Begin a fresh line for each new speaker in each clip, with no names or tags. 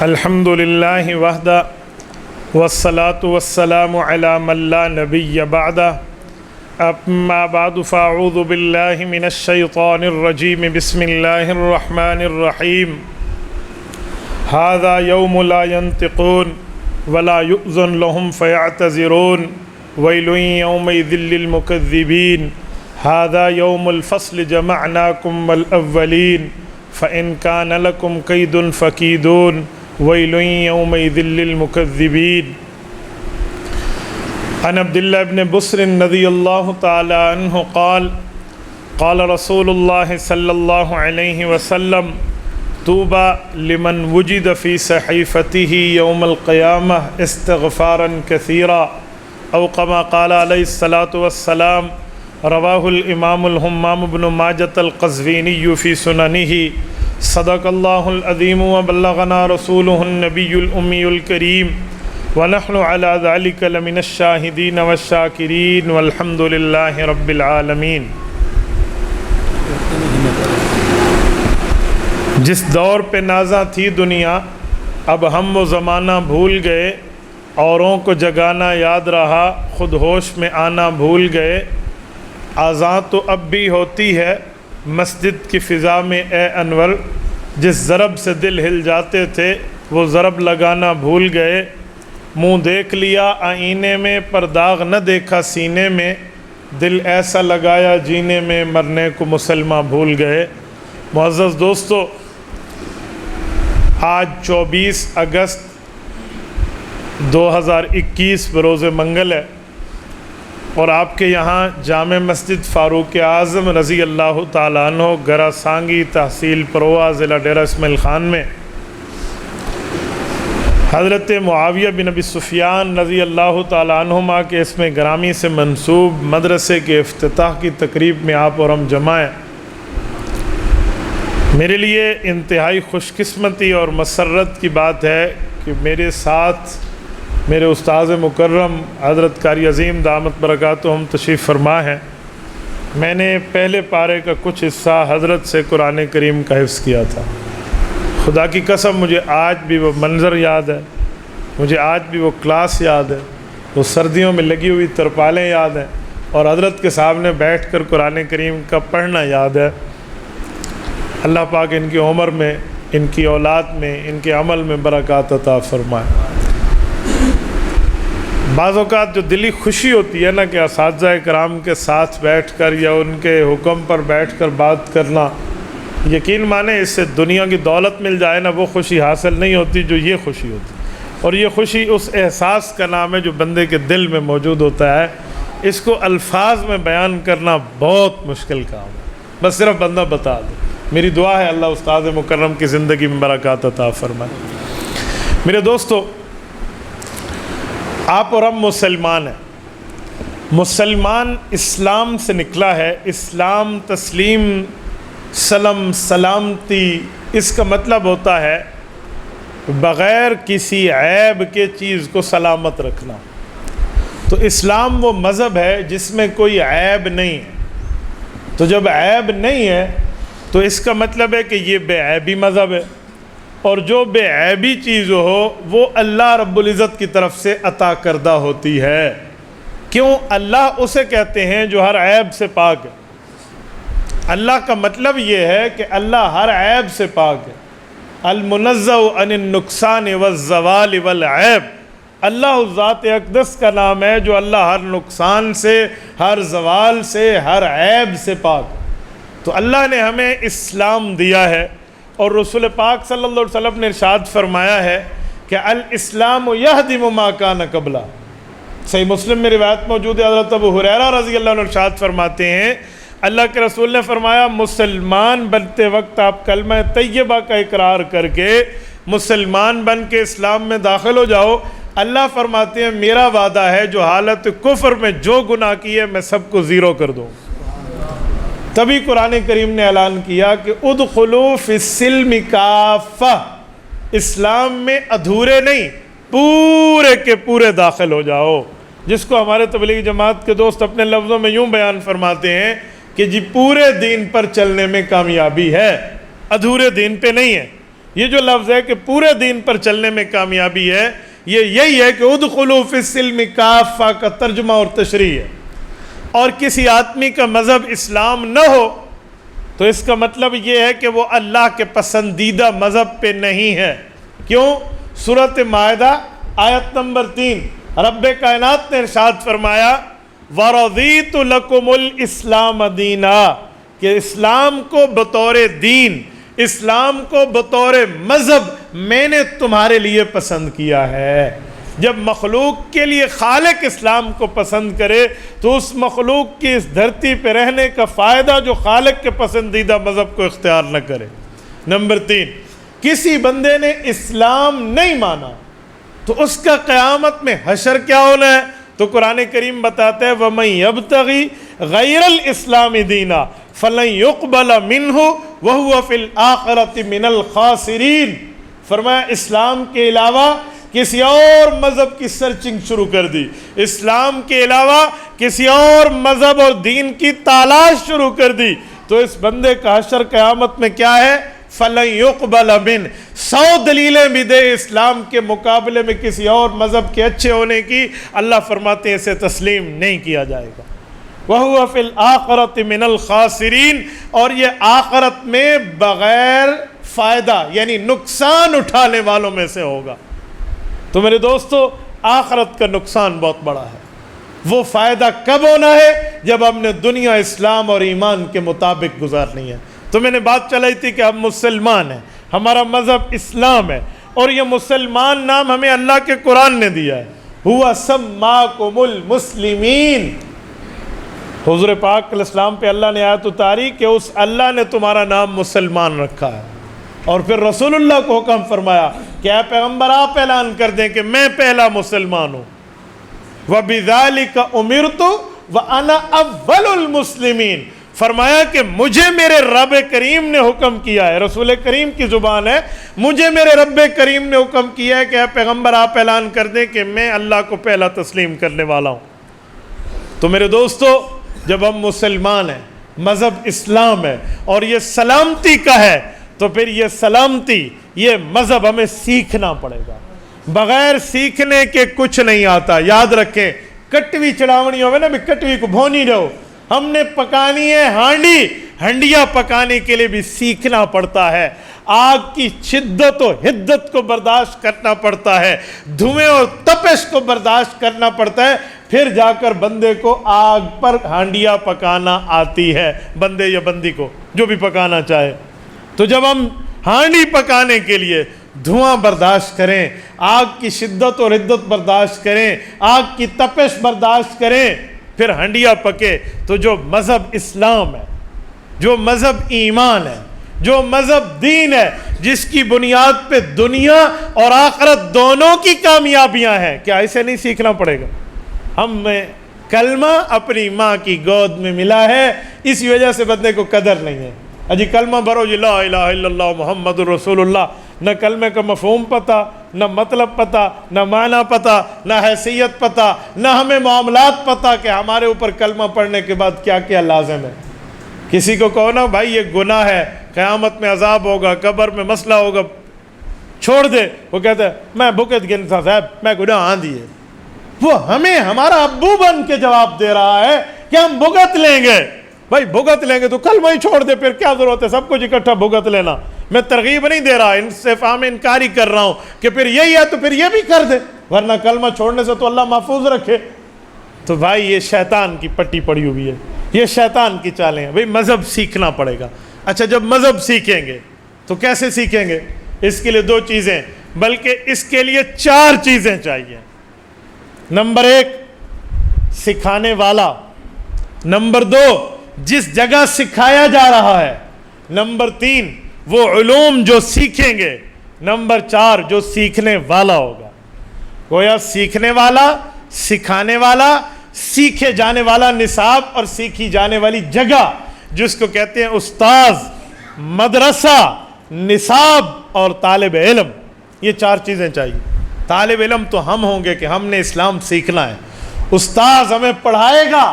الحمد للہ وحدہ والصلاة والسلام علی من لا نبی بعدہ اما بعد فاعوذ باللہ من الشیطان الرجیم بسم اللہ الرحمن الرحیم هذا یوم لا ينطقون ولا یؤذن لهم فیعتذرون ویل یومئذ للمکذبین هذا یوم الفصل جمعناکم والاولین فإن كان لكم كيد فكيدون ويل يومئذ للمكذبين عن عبد الله بن بصر رضي الله تعالى عنه قال قال رسول الله صلى الله عليه وسلم طوبى لمن وجد في صحيفته يوم القيامة استغفارا كثيرا أو كما قال عليه الصلاة والسلام رواه الامام الحمام بن ماجة القزوینی فی سننہ صدق اللہ العظیم وبلغنا رسوله النبی الامی الکریم ونحن على ذلك لمن الشاہدین والشاکرین والحمد للہ رب العالمین۔ جس دور پہ نازاں تھی دنیا، اب ہم وہ زمانہ بھول گئے، اوروں کو جگانا یاد رہا، خود ہوش میں آنا بھول گئے۔ آذان تو اب بھی ہوتی ہے مسجد کی فضا میں اے انور، جس ضرب سے دل ہل جاتے تھے وہ ضرب لگانا بھول گئے۔ منہ دیکھ لیا آئینے میں پر داغ نہ دیکھا سینے میں، دل ایسا لگایا جینے میں مرنے کو مسلمہ بھول گئے۔ معزز دوستو، آج 24 اگست 2021 بروز منگل ہے، اور آپ کے یہاں جامع مسجد فاروق اعظم رضی اللہ تعالیٰ عنہ گرہ سانگی تحصیل پروا ضلع ڈیرہ اسماعیل خان میں حضرت معاویہ بن ابی سفیان رضی اللہ تعالیٰ عنہما کے اسم گرامی سے منسوب مدرسے کے افتتاح کی تقریب میں آپ اور ہم جمع ہیں۔ میرے لیے انتہائی خوش قسمتی اور مسرت کی بات ہے کہ میرے ساتھ میرے استاذ مکرم حضرت قاری عظیم دامت برکاتہم تشریف فرما ہیں۔ میں نے پہلے پارے کا کچھ حصہ حضرت سے قرآن کریم کا حفظ کیا تھا۔ خدا کی قسم مجھے آج بھی وہ منظر یاد ہے، مجھے آج بھی وہ کلاس یاد ہے، وہ سردیوں میں لگی ہوئی ترپالیں یاد ہیں، اور حضرت کے سامنے بیٹھ کر قرآن کریم کا پڑھنا یاد ہے۔ اللہ پاک ان کی عمر میں، ان کی اولاد میں، ان کے عمل میں برکات عطا فرمائے۔ بعض اوقات جو دلی خوشی ہوتی ہے نا کہ اساتذہ کرام کے ساتھ بیٹھ کر یا ان کے حکم پر بیٹھ کر بات کرنا، یقین مانیں اس سے دنیا کی دولت مل جائے نا، وہ خوشی حاصل نہیں ہوتی جو یہ خوشی ہوتی، اور یہ خوشی اس احساس کا نام ہے جو بندے کے دل میں موجود ہوتا ہے۔ اس کو الفاظ میں بیان کرنا بہت مشکل کام ہے، بس صرف بندہ بتا دے۔ میری دعا ہے اللہ استاد مکرم کی زندگی میں برکات عطا فرمائے۔ میرے دوستو، آپ اور ہم مسلمان ہیں۔ مسلمان اسلام سے نکلا ہے۔ اسلام تسلیم، سلم، سلامتی، اس کا مطلب ہوتا ہے بغیر کسی عیب کے چیز کو سلامت رکھنا۔ تو اسلام وہ مذہب ہے جس میں کوئی عیب نہیں ہے۔ تو جب عیب نہیں ہے تو اس کا مطلب ہے کہ یہ بے عیبی مذہب ہے، اور جو بے عیبی چیز ہو وہ اللہ رب العزت کی طرف سے عطا کردہ ہوتی ہے۔ کیوں؟ اللہ اسے کہتے ہیں جو ہر عیب سے پاک ہے۔ اللہ کا مطلب یہ ہے کہ اللہ ہر عیب سے پاک ہے۔ المنزہ عن النقصان والزوال والعیب، اللہ ذات اقدس کا نام ہے جو اللہ ہر نقصان سے، ہر زوال سے، ہر عیب سے پاک ہے۔ تو اللہ نے ہمیں اسلام دیا ہے، اور رسول پاک صلی اللہ علیہ وسلم نے ارشاد فرمایا ہے کہ الاسلام یہدم ما کان قبلہ۔ صحیح مسلم میں روایت موجود ہے، حضرت ابو ہریرہ رضی اللہ عنہ ارشاد فرماتے ہیں اللہ کے رسول نے فرمایا مسلمان بنتے وقت آپ کلمہ طیبہ کا اقرار کر کے مسلمان بن کے اسلام میں داخل ہو جاؤ، اللہ فرماتے ہیں میرا وعدہ ہے جو حالت کفر میں جو گناہ کی ہے میں سب کو زیرو کر دوں۔ تبھی قرآن کریم نے اعلان کیا کہ ادخلوا فی السلم کافہ، اسلام میں ادھورے نہیں، پورے کے پورے داخل ہو جاؤ، جس کو ہمارے تبلیغی جماعت کے دوست اپنے لفظوں میں یوں بیان فرماتے ہیں کہ جی پورے دین پر چلنے میں کامیابی ہے، ادھورے دین پہ نہیں ہے۔ یہ جو لفظ ہے کہ پورے دین پر چلنے میں کامیابی ہے، یہ یہی ہے کہ ادخلوا فی السلم کافہ کا ترجمہ اور تشریح ہے۔ اور کسی آدمی کا مذہب اسلام نہ ہو تو اس کا مطلب یہ ہے کہ وہ اللہ کے پسندیدہ مذہب پہ نہیں ہے۔ کیوں؟ سورۃ مائدہ آیت نمبر 3 رب کائنات نے ارشاد فرمایا وَرَضِيتُ لَكُمُ الْإِسْلَامَ دِينًا، کہ اسلام کو بطور دین، اسلام کو بطور مذہب میں نے تمہارے لیے پسند کیا ہے۔ جب مخلوق کے لیے خالق اسلام کو پسند کرے تو اس مخلوق کی اس دھرتی پہ رہنے کا فائدہ جو خالق کے پسندیدہ مذہب کو اختیار نہ کرے۔ نمبر 3، کسی بندے نے اسلام نہیں مانا تو اس کا قیامت میں حشر کیا ہونا ہے؟ تو قرآن کریم بتاتا ہے وَمَن يَبْتَغِي غَيْرَ الْإِسْلَامِ دِينًا فَلَن يُقْبَلَ مِنْهُ وَهُوَ فِي الْآخِرَةِ مِنَ الْخَاسِرِينَ۔ فرمایا اسلام کے علاوہ کسی اور مذہب کی سرچنگ شروع کر دی، اسلام کے علاوہ کسی اور مذہب اور دین کی تلاش شروع کر دی تو اس بندے کا حشر قیامت میں کیا ہے؟ فَلَن يُقْبَلَ مِنْ، 100 دلیلیں بھی دے اسلام کے مقابلے میں کسی اور مذہب کے اچھے ہونے کی، اللہ فرماتے ہیں اسے تسلیم نہیں کیا جائے گا۔ وَهُوَ فِي الْآخِرَةِ مِنَ الْخَاسِرِينَ، اور یہ آخرت میں بغیر فائدہ یعنی نقصان اٹھانے والوں میں سے ہوگا۔ تو میرے دوستو آخرت کا نقصان بہت بڑا ہے۔ وہ فائدہ کب ہونا ہے؟ جب ہم نے دنیا اسلام اور ایمان کے مطابق گزارنی ہے۔ تو میں نے بات چلائی تھی کہ ہم مسلمان ہیں، ہمارا مذہب اسلام ہے، اور یہ مسلمان نام ہمیں اللہ کے قرآن نے دیا ہے۔ ہوا سماکم المسلمین، حضور پاک علیہ السلام پہ اللہ نے آیت اتاری کہ اس اللہ نے تمہارا نام مسلمان رکھا ہے، اور پھر رسول اللہ کو حکم فرمایا کہ اے پیغمبر آپ اعلان کر دیں کہ میں پہلا مسلمان ہوں۔ وَبِذَلِكَ أُمِرْتُ وَأَنَا أَوَّلُ الْمُسْلِمِينَ، فرمایا کہ مجھے میرے رب کریم نے حکم کیا ہے، رسول کریم کی زبان ہے، مجھے میرے رب کریم نے حکم کیا ہے کہ اے پیغمبر آپ اعلان کر دیں کہ میں اللہ کو پہلا تسلیم کرنے والا ہوں۔ تو میرے دوستو جب ہم مسلمان ہیں، مذہب اسلام ہے اور یہ سلامتی کا ہے، تو پھر یہ سلامتی، یہ مذہب ہمیں سیکھنا پڑے گا۔ بغیر سیکھنے کے کچھ نہیں آتا۔ یاد رکھیں کٹوی چڑھاونی ہوئے نا بھی کٹوی کو بھونی رہو، ہم نے پکانی ہے ہانڈی، ہنڈیا پکانے کے لیے بھی سیکھنا پڑتا ہے۔ آگ کی شدت و حدت کو برداشت کرنا پڑتا ہے، دھوئیں اور تپش کو برداشت کرنا پڑتا ہے، پھر جا کر بندے کو آگ پر ہانڈیا پکانا آتی ہے، بندے یا بندی کو جو بھی پکانا چاہے۔ تو جب ہم ہانڈی پکانے کے لیے دھواں برداشت کریں، آگ کی شدت اور حدت برداشت کریں، آگ کی تپش برداشت کریں، پھر ہنڈیا پکے، تو جو مذہب اسلام ہے، جو مذہب ایمان ہے، جو مذہب دین ہے، جس کی بنیاد پہ دنیا اور آخرت دونوں کی کامیابیاں ہیں، کیا اسے نہیں سیکھنا پڑے گا؟ ہمیں کلمہ اپنی ماں کی گود میں ملا ہے، اسی وجہ سے بندے کو قدر نہیں ہے۔ اجی کلمہ بھرو جی لا الہ الا اللہ محمد الرسول اللہ، نہ کلمے کا مفہوم پتہ، نہ مطلب پتہ، نہ معنی پتہ، نہ حیثیت پتہ، نہ ہمیں معاملات پتہ کہ ہمارے اوپر کلمہ پڑھنے کے بعد کیا کیا لازم ہے۔ کسی کو کہو نا بھائی یہ گناہ ہے، قیامت میں عذاب ہوگا، قبر میں مسئلہ ہوگا، چھوڑ دے، وہ کہتا ہے میں بھگت گیا صاحب، میں گناہ آندھی ہے۔ وہ ہمیں ہمارا ابو بن کے جواب دے رہا ہے کہ ہم بھگت لیں گے۔ بھائی بھگت لیں گے تو کلمہ ہی چھوڑ دے، پھر کیا ضرورت ہے سب کچھ اکٹھا بھگت لینا؟ میں ترغیب نہیں دے رہا، استفہام انکاری کر رہا ہوں کہ پھر یہی ہے تو پھر یہ بھی کر دے، ورنہ کلمہ چھوڑنے سے تو اللہ محفوظ رکھے۔ تو بھائی یہ شیطان کی پٹی پڑی ہوئی ہے، یہ شیطان کی چالیں ہیں۔ بھائی مذہب سیکھنا پڑے گا۔ اچھا جب مذہب سیکھیں گے تو کیسے سیکھیں گے؟ اس کے لیے 2 چیزیں، بلکہ اس کے لیے 4 چیزیں چاہیے۔ نمبر 1 سکھانے والا، نمبر 2 جس جگہ سکھایا جا رہا ہے، نمبر 3 وہ علوم جو سیکھیں گے، نمبر 4 جو سیکھنے والا ہوگا۔ گویا سیکھنے والا، سکھانے والا، سیکھے جانے والا نصاب اور سیکھی جانے والی جگہ، جس کو کہتے ہیں استاذ، مدرسہ، نصاب اور طالب علم، یہ 4 چیزیں چاہیے۔ طالب علم تو ہم ہوں گے کہ ہم نے اسلام سیکھنا ہے، استاذ ہمیں پڑھائے گا،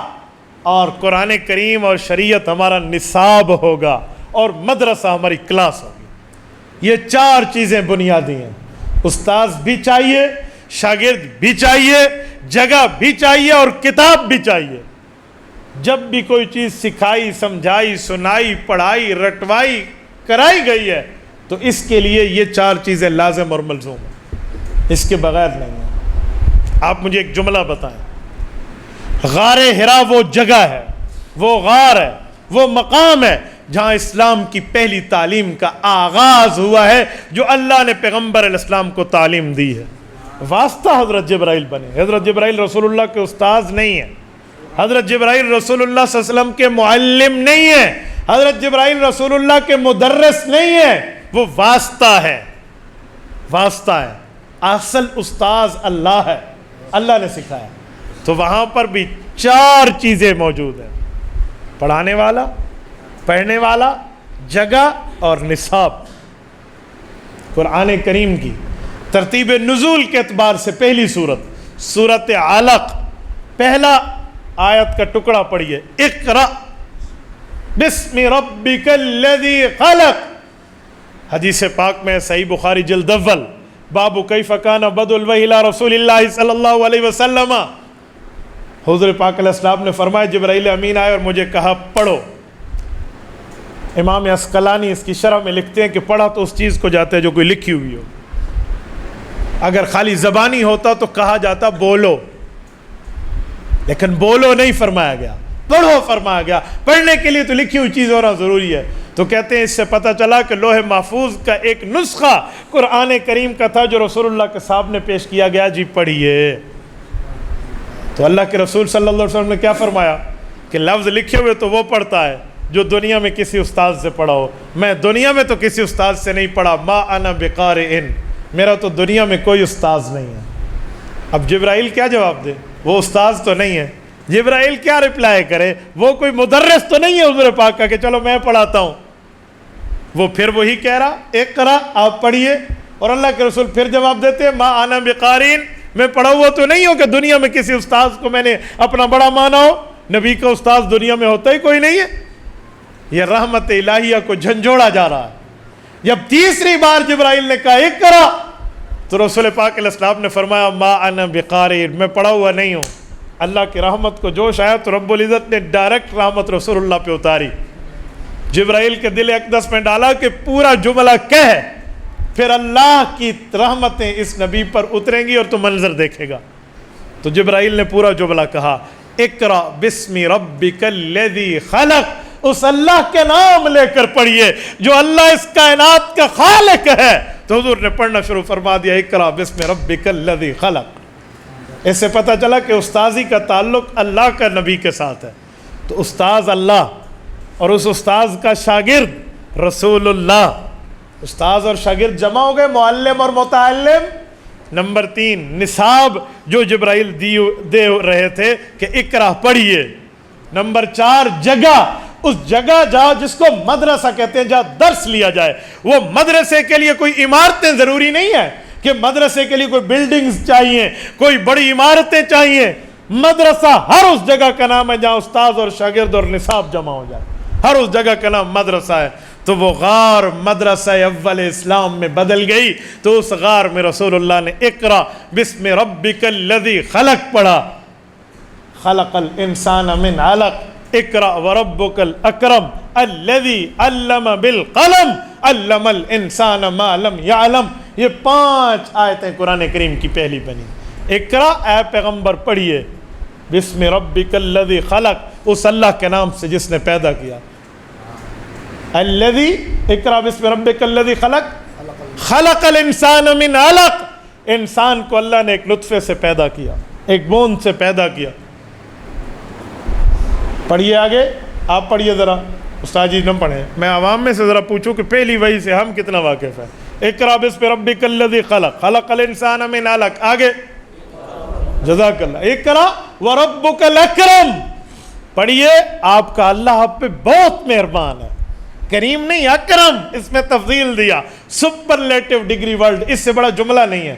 اور قرآن کریم اور شریعت ہمارا نصاب ہوگا، اور مدرسہ ہماری کلاس ہوگی۔ یہ چار چیزیں بنیادی ہیں. استاذ بھی چاہیے, شاگرد بھی چاہیے, جگہ بھی چاہیے اور کتاب بھی چاہیے. جب بھی کوئی چیز سکھائی, سمجھائی, سنائی, پڑھائی, رٹوائی, کرائی گئی ہے تو اس کے لیے یہ چار چیزیں لازم اور ملزوم ہیں, اس کے بغیر نہیں ہے. آپ مجھے ایک جملہ بتائیں. غار حرا وہ جگہ ہے, وہ غار ہے, وہ مقام ہے جہاں اسلام کی پہلی تعلیم کا آغاز ہوا ہے, جو اللہ نے پیغمبر علیہ السلام کو تعلیم دی ہے. واسطہ حضرت جبرائیل بنے. حضرت جبرائیل رسول اللہ کے استاذ نہیں ہیں, حضرت جبرائیل رسول اللہ صلی اللہ علیہ وسلم کے معلم نہیں ہیں, حضرت جبرائیل رسول اللہ کے مدرس نہیں ہیں, وہ واسطہ ہے. واسطہ ہے, اصل استاذ اللہ ہے, اللہ نے سکھایا. تو وہاں پر بھی چار چیزیں موجود ہیں: پڑھانے والا, پڑھنے والا, جگہ اور نصاب. قرآن کریم کی ترتیب نزول کے اعتبار سے پہلی سورت علق, پہلا آیت کا ٹکڑا پڑھیے, اقرأ بسم ربک الذی خلق. حدیث پاک میں صحیح بخاری جلد اول باب کیف کان بدء الوحی الی رسول اللہ صلی اللہ علیہ وسلم, حضور پاک علیہ السلام نے فرمایا جبرائیل امین آئے اور مجھے کہا پڑھو. امام عسقلانی اس کی شرح میں لکھتے ہیں کہ پڑھا تو اس چیز کو جاتا ہے جو کوئی لکھی ہوئی ہو. اگر خالی زبانی ہوتا تو کہا جاتا بولو, لیکن بولو نہیں فرمایا گیا, پڑھو فرمایا گیا. پڑھنے کے لیے تو لکھی ہوئی چیز ہونا ضروری ہے. تو کہتے ہیں اس سے پتہ چلا کہ لوح محفوظ کا ایک نسخہ قرآن کریم کا تھا جو رسول اللہ کے سامنے پیش کیا گیا, جی پڑھیے. تو اللہ کے رسول صلی اللہ علیہ وسلم نے کیا فرمایا کہ لفظ لکھے ہوئے تو وہ پڑھتا ہے جو دنیا میں کسی استاد سے پڑھا ہو. میں دنیا میں تو کسی استاد سے نہیں پڑھا, ما انا بقارئ, میرا تو دنیا میں کوئی استاذ نہیں ہے. اب جبرائیل کیا جواب دے, وہ استاذ تو نہیں ہے. جبرائیل کیا رپلائی کرے, وہ کوئی مدرس تو نہیں ہے حضور پاک کا کہ چلو میں پڑھاتا ہوں. وہ پھر وہی کہہ رہا اقرا, آپ پڑھیے. اور اللہ کے رسول پھر جواب دیتے ما انا بقارئ, میں پڑھا ہوا تو نہیں ہوں کہ دنیا میں کسی استاذ کو میں نے اپنا بڑا مانا ہو. نبی کا استاذ دنیا میں ہوتا ہی کوئی نہیں ہے. یہ رحمت الہیہ کو جھنجھوڑا جا رہا ہے. جب تیسری بار جبرائیل نے کہا اقرا, تو رسول پاک علیہ السلام نے فرمایا ما انا بقارئ, میں پڑھا ہوا نہیں ہوں. اللہ کی رحمت کو جوش آیا تو رب العزت نے ڈائریکٹ رحمت رسول اللہ پہ اتاری. جبرائیل کے دل اقدس میں ڈالا کہ پورا جملہ کہہ, پھر اللہ کی رحمتیں اس نبی پر اتریں گی اور تو منظر دیکھے گا. تو جبرائیل نے پورا جملہ کہا اقرأ بسم ربک الذی خلق, اس اللہ کے نام لے کر پڑھیے جو اللہ اس کائنات کا خالق ہے. تو حضور نے پڑھنا شروع فرما دیا اقرأ بسم ربک الذی خلق. اس سے پتہ چلا کہ استاذی کا تعلق اللہ کا نبی کے ساتھ ہے. تو استاذ اللہ اور اس استاذ کا شاگرد رسول اللہ. استاذ اور شاگرد جمع ہو گئے, معلم اور متعلم. نمبر 3 نصاب جو جبرائیل دے رہے تھے کہ اقرا پڑھیے. نمبر 4 جگہ, اس جگہ جہاں جس کو مدرسہ کہتے ہیں, جہاں درس لیا جائے. وہ مدرسے کے لیے کوئی عمارتیں ضروری نہیں ہے کہ مدرسے کے لیے کوئی بلڈنگز چاہیے, کوئی بڑی عمارتیں چاہیے. مدرسہ ہر اس جگہ کا نام ہے جہاں استاذ اور شاگرد اور نصاب جمع ہو جائے. ہر اس جگہ کا نام مدرسہ ہے. تو وہ غار مدرسہ اول اسلام میں بدل گئی. تو اس غار میں رسول اللہ نے اقرا بسم ربک الذی خلق پڑھا. خلق الانسان من علق, اقرا وربک الاکرم الذی علم بالقلم علم الانسان ما لم یعلم. یہ 5 آیتیں قرآن کریم کی پہلی بنی. اقرا, اے پیغمبر پڑھیے, بسم ربک الذی خلق, اس اللہ کے نام سے جس نے پیدا کیا. الذی, اقرا بسم ربک الذی خلق, خلق الانسان من علق, انسان کو اللہ نے ایک نطفے سے پیدا کیا, ایک بوند سے پیدا کیا. پڑھیے آگے, آپ پڑھیے ذرا. استاد جی نہ پڑھیں, میں عوام میں سے ذرا پوچھوں کہ پہلی وحی سے ہم کتنا واقف ہیں. اقرا بسم ربک الذی خلق, خلق الانسان من علق. آگے جزاک اللہ. اقرا وربک الاکرم, پڑھیے, آپ کا اللہ آپ پہ بہت مہربان ہے. کریم نہیں, اکرم, اس میں تفضیل دیا, سپرلیٹو ڈگری ورلڈ, اس سے بڑا جملہ نہیں ہے.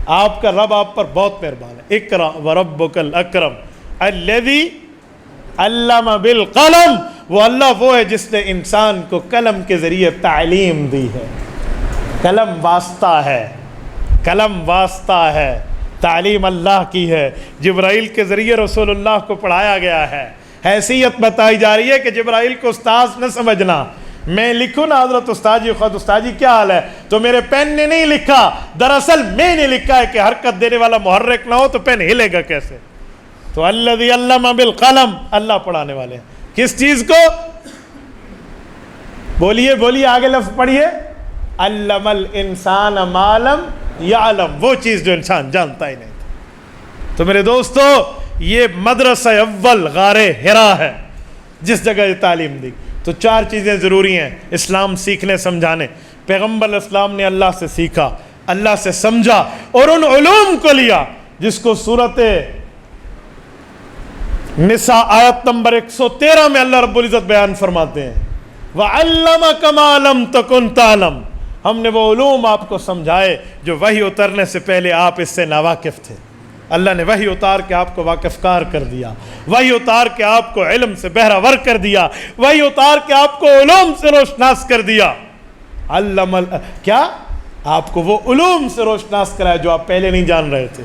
آپ کا رب آپ پر بہت مہربان ہے. اقرا وربک الاکرم الذی علم بالقلم, وہ اللہ وہ ہے جس نے انسان کو قلم کے ذریعے تعلیم دی ہے. قلم واسطہ ہے، قلم واسطہ ہے، تعلیم اللہ کی ہے، جبرائیل کے ذریعے رسول اللہ کو پڑھایا گیا ہے۔ حیثیت بتائی جا رہی ہے کہ جبرائیل کو استاذ نہ سمجھنا۔ میں لکھوں نا حضرت استاد جی، خود استاد جی کیا حال ہے، تو میرے پین نے نہیں لکھا، دراصل میں نے لکھا ہے کہ حرکت دینے والا محرک نہ ہو تو پین ہلے گا کیسے؟ تو الذی علم بالقلم، اللہ پڑھانے والے ہیں۔ کس چیز کو؟ بولیے آگے لفظ پڑھیے، علم الانسان ما لم یعلم، وہ چیز جو انسان جانتا ہی نہیں تھا۔ تو میرے دوستو، یہ مدرسہ اول غار حرا ہے جس جگہ یہ تعلیم دی۔ تو 4 چیزیں ضروری ہیں اسلام سیکھنے سمجھانے۔ پیغمبر اسلام نے اللہ سے سیکھا، اللہ سے سمجھا اور ان علوم کو لیا جس کو سورۃ نساء آیت نمبر 113 میں اللہ رب العزت بیان فرماتے ہیں، وَعَلَّمَكَ مَا لَمْ تَكُنْ تَعْلَمْ، ہم نے وہ علوم آپ کو سمجھائے جو وحی اترنے سے پہلے آپ اس سے ناواقف تھے۔ اللہ نے وحی اتار کے آپ کو واقف کار کر دیا، وحی اتار کے آپ کو علم سے بہرہ ور کر دیا، وحی اتار کے آپ کو علوم سے روشناس کر دیا۔ کیا آپ کو وہ علوم سے روشناس کرایا جو آپ پہلے نہیں جان رہے تھے۔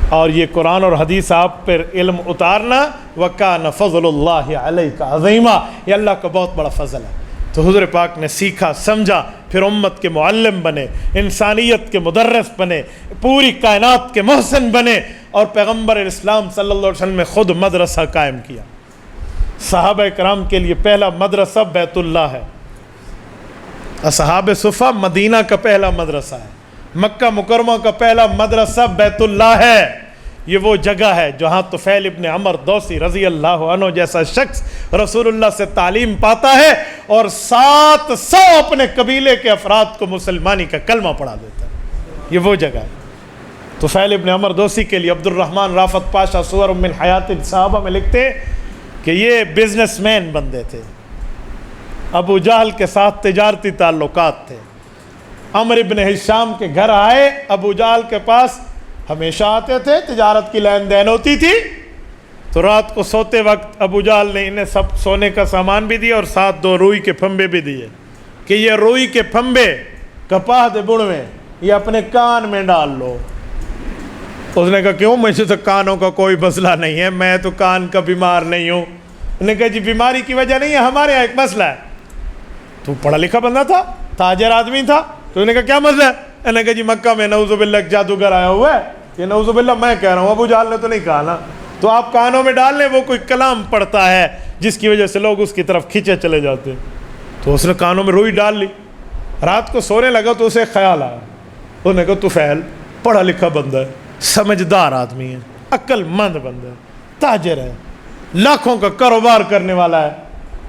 اور یہ قرآن اور حدیث آپ پر علم اتارنا، وَكَانَ فَضْلُ اللَّهِ عَلَيْكَ عَظِيمًا، یہ اللہ کا بہت بڑا فضل ہے۔ تو حضور پاک نے سیکھا، سمجھا، پھر امت کے معلم بنے، انسانیت کے مدرس بنے، پوری کائنات کے محسن بنے، اور پیغمبر اسلام صلی اللہ علیہ وسلم نے خود مدرسہ قائم کیا۔ صحابہ کرام کے لیے پہلا مدرسہ بیت اللہ ہے، اصحاب صفہ مدینہ کا پہلا مدرسہ ہے، مکہ مکرمہ کا پہلا مدرسہ بیت اللہ ہے۔ یہ وہ جگہ ہے جہاں طفیل ابن عمر دوسی رضی اللہ عنہ جیسا شخص رسول اللہ سے تعلیم پاتا ہے اور 700 اپنے قبیلے کے افراد کو مسلمانی کا کلمہ پڑھا دیتا ہے۔ یہ وہ جگہ ہے۔ طفیل ابن عمر دوسی کے لیے عبد الرحمن رافت پاشا سور من حیات صحابہ میں لکھتے ہیں کہ یہ بزنس مین بندے تھے، ابو جہل کے ساتھ تجارتی تعلقات تھے۔ عمر ابن ہشام کے گھر آئے، ابو جہل کے پاس ہمیشہ آتے تھے، تجارت کی لین دین ہوتی تھی، تو رات کو سوتے وقت ابو جہل نے انہیں سب سونے کا سامان بھی دیا اور ساتھ 2 روئی کے پھمبے بھی دیے کہ یہ روئی کے پھمبے کپاہ دے بڑویں، یہ اپنے کان میں ڈال لو۔ اس نے کہا کیوں؟ مجھے تو کانوں کا کوئی مسئلہ نہیں ہے، میں تو کان کا بیمار نہیں ہوں۔ انہوں نے کہا جی بیماری کی وجہ نہیں ہے، ہمارے یہاں ایک مسئلہ ہے۔ تو پڑھا لکھا بندہ تھا، تاجر آدمی تھا، تو انہوں نے کہا کیا مسئلہ ہے؟ انہوں نے کہا جی مکہ میں نعوذ باللہ ایک جادوگر آیا ہوا ہے، یہ نعوذ باللہ میں کہہ رہا ہوں، ابو جہل نے تو نہیں کہا نا، تو آپ کانوں میں ڈال لیں، وہ کوئی کلام پڑھتا ہے جس کی وجہ سے لوگ اس کی طرف کھینچے چلے جاتے ہیں۔ تو اس نے کانوں میں روئی ڈال لی، رات کو سونے لگا تو اسے خیال آیا، اس نے کہا طفیل پڑھا لکھا بندہ ہے، سمجھدار آدمی ہے، عقل مند بندہ ہے، تاجر ہے، لاکھوں کا کاروبار کرنے والا ہے،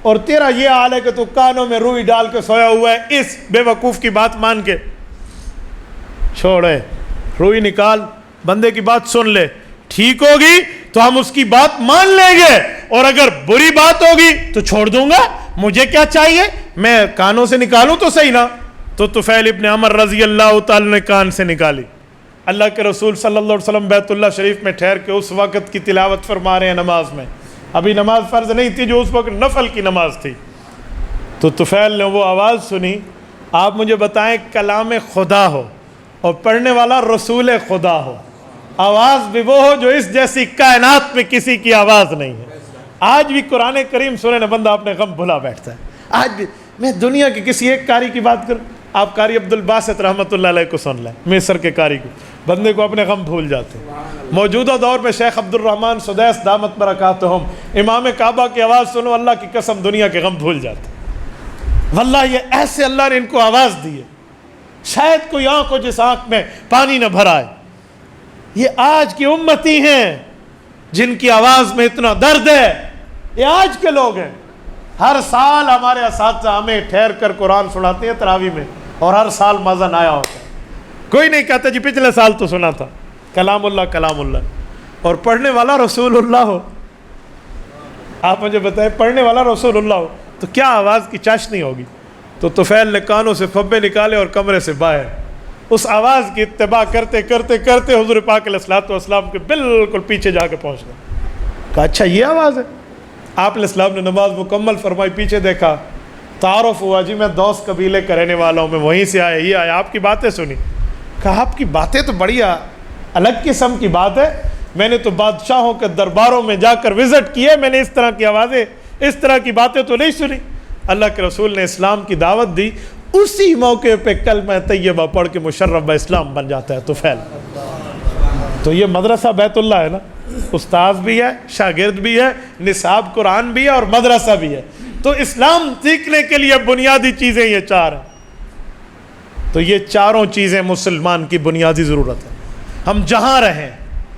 اور تیرا یہ حال ہے کہ تو کانوں میں روئی ڈال کے سویا ہوا ہے، اس بے وقوف کی بات مان کے چھوڑے، روئی نکال، بندے کی بات سن لے، ٹھیک ہوگی تو ہم اس کی بات مان لیں گے، اور اگر بری بات ہوگی تو چھوڑ دوں گا، مجھے کیا چاہیے، میں کانوں سے نکالوں تو صحیح نا۔ تو طفیل ابن عمر رضی اللہ تعالی نے کان سے نکالی۔ اللہ کے رسول صلی اللہ علیہ وسلم بیت اللہ شریف میں ٹھہر کے اس وقت کی تلاوت فرما رہے ہیں نماز میں، ابھی نماز فرض نہیں تھی جو اس وقت نفل کی نماز تھی۔ تو طفیل نے وہ آواز سنی، آپ مجھے بتائیں کلام خدا ہو اور پڑھنے والا رسول خدا ہو، آواز بھی وہ ہو جو اس جیسی کائنات میں کسی کی آواز نہیں ہے۔ آج بھی قرآن کریم سنے نا بندہ اپنے غم بھلا بیٹھتا ہے۔ آج بھی میں دنیا کے کسی ایک قاری کی بات کروں، آپ قاری عبد الباسط رحمۃ اللہ علیہ کو سن لیں، مصر کے قاری کو، بندے کو اپنے غم بھول جاتے ہیں۔ موجودہ دور میں شیخ عبد الرحمن سدیس دامت برکاتہم، امام کعبہ کی آواز سنو، اللہ کی قسم دنیا کے غم بھول جاتے ہیں۔ واللہ یہ ایسے اللہ نے ان کو آواز دی ہے، شاید کوئی آنکھ ہو جس آنکھ میں پانی نہ بھرائے۔ یہ آج کی امتی ہیں جن کی آواز میں اتنا درد ہے، یہ آج کے لوگ ہیں۔ ہر سال ہمارے اساتذہ ہمیں ٹھہر کر قرآن سناتے ہیں تراویح میں، اور ہر سال مزہ نیا ہوتا ہے۔ کوئی نہیں کہتا جی پچھلے سال تو سنا تھا، کلام اللہ کلام اللہ، اور پڑھنے والا رسول اللہ ہو۔ آپ مجھے بتائیں پڑھنے والا رسول اللہ ہو تو کیا آواز کی چاشنی ہوگی۔ تو طفیل نے کانوں سے پھبے نکالے اور کمرے سے باہر اس آواز کی اتباع کرتے کرتے کرتے حضور پاک علیہ الصلوۃ والسلام کے بالکل پیچھے جا کے پہنچ گئے۔ کہا اچھا یہ آواز ہے۔ آپ علیہ السلام نے نماز مکمل فرمائی، پیچھے دیکھا تعارف ہوا، جی میں دوس قبیلے کا رہنے والا ہوں، میں وہیں سے آیا، یہ آیا، آپ کی باتیں سنی۔ کہا آپ کی باتیں تو بڑی الگ قسم کی بات ہے، میں نے تو بادشاہوں کے درباروں میں جا کر وزٹ کیا، میں نے اس طرح کی آوازیں، اس طرح کی باتیں تو نہیں سنی۔ اللہ کے رسول نے اسلام کی دعوت دی، اسی موقع پہ کلمہ طیبہ پڑھ کے مشرف با اسلام بن جاتا ہے طفیل۔ تو یہ مدرسہ بیت اللہ ہے نا، استاذ بھی ہے، شاگرد بھی ہے، نصاب قرآن بھی ہے اور مدرسہ بھی ہے۔ تو اسلام سیکھنے کے لیے بنیادی چیزیں یہ چار ہیں۔ تو یہ چاروں چیزیں مسلمان کی بنیادی ضرورت ہے۔ ہم جہاں رہیں،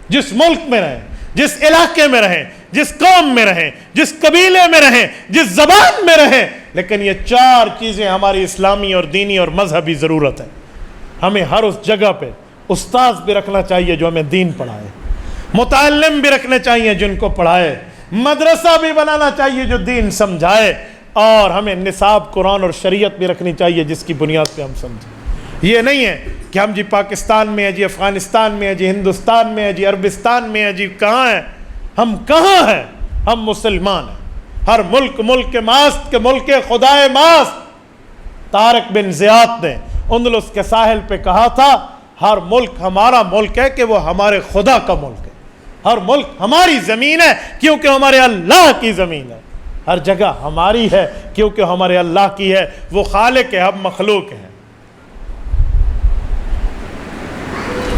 جس ملک میں رہیں، جس علاقے میں رہیں، جس قوم میں رہیں، جس قبیلے میں رہیں، جس زبان میں رہیں، لیکن یہ چار چیزیں ہماری اسلامی اور دینی اور مذہبی ضرورت ہے۔ ہمیں ہر اس جگہ پہ استاذ بھی رکھنا چاہیے جو ہمیں دین پڑھائے، متعلم بھی رکھنے چاہیے جن کو پڑھائے، مدرسہ بھی بنانا چاہیے جو دین سمجھائے، اور ہمیں نصاب قرآن اور شریعت بھی رکھنی چاہیے جس کی بنیاد پہ ہم سمجھیں۔ یہ نہیں ہے کہ ہم جی پاکستان میں ہیں، جی افغانستان میں ہیں، جی ہندوستان میں ہیں، جی عربستان میں ہیں، جی کہاں ہیں؟ ہم کہاں ہیں؟ ہم مسلمان ہیں۔ ہر ملک ملک ماست کے ملک خدائے ماست۔ طارق بن زیاد نے اندلس کے ساحل پہ کہا تھا ہر ملک ہمارا ملک ہے کہ وہ ہمارے خدا کا ملک ہے، ہر ملک ہماری زمین ہے کیونکہ ہمارے اللہ کی زمین ہے، ہر جگہ ہماری ہے کیونکہ ہمارے اللہ کی ہے، وہ خالق ہے، ہم مخلوق ہیں۔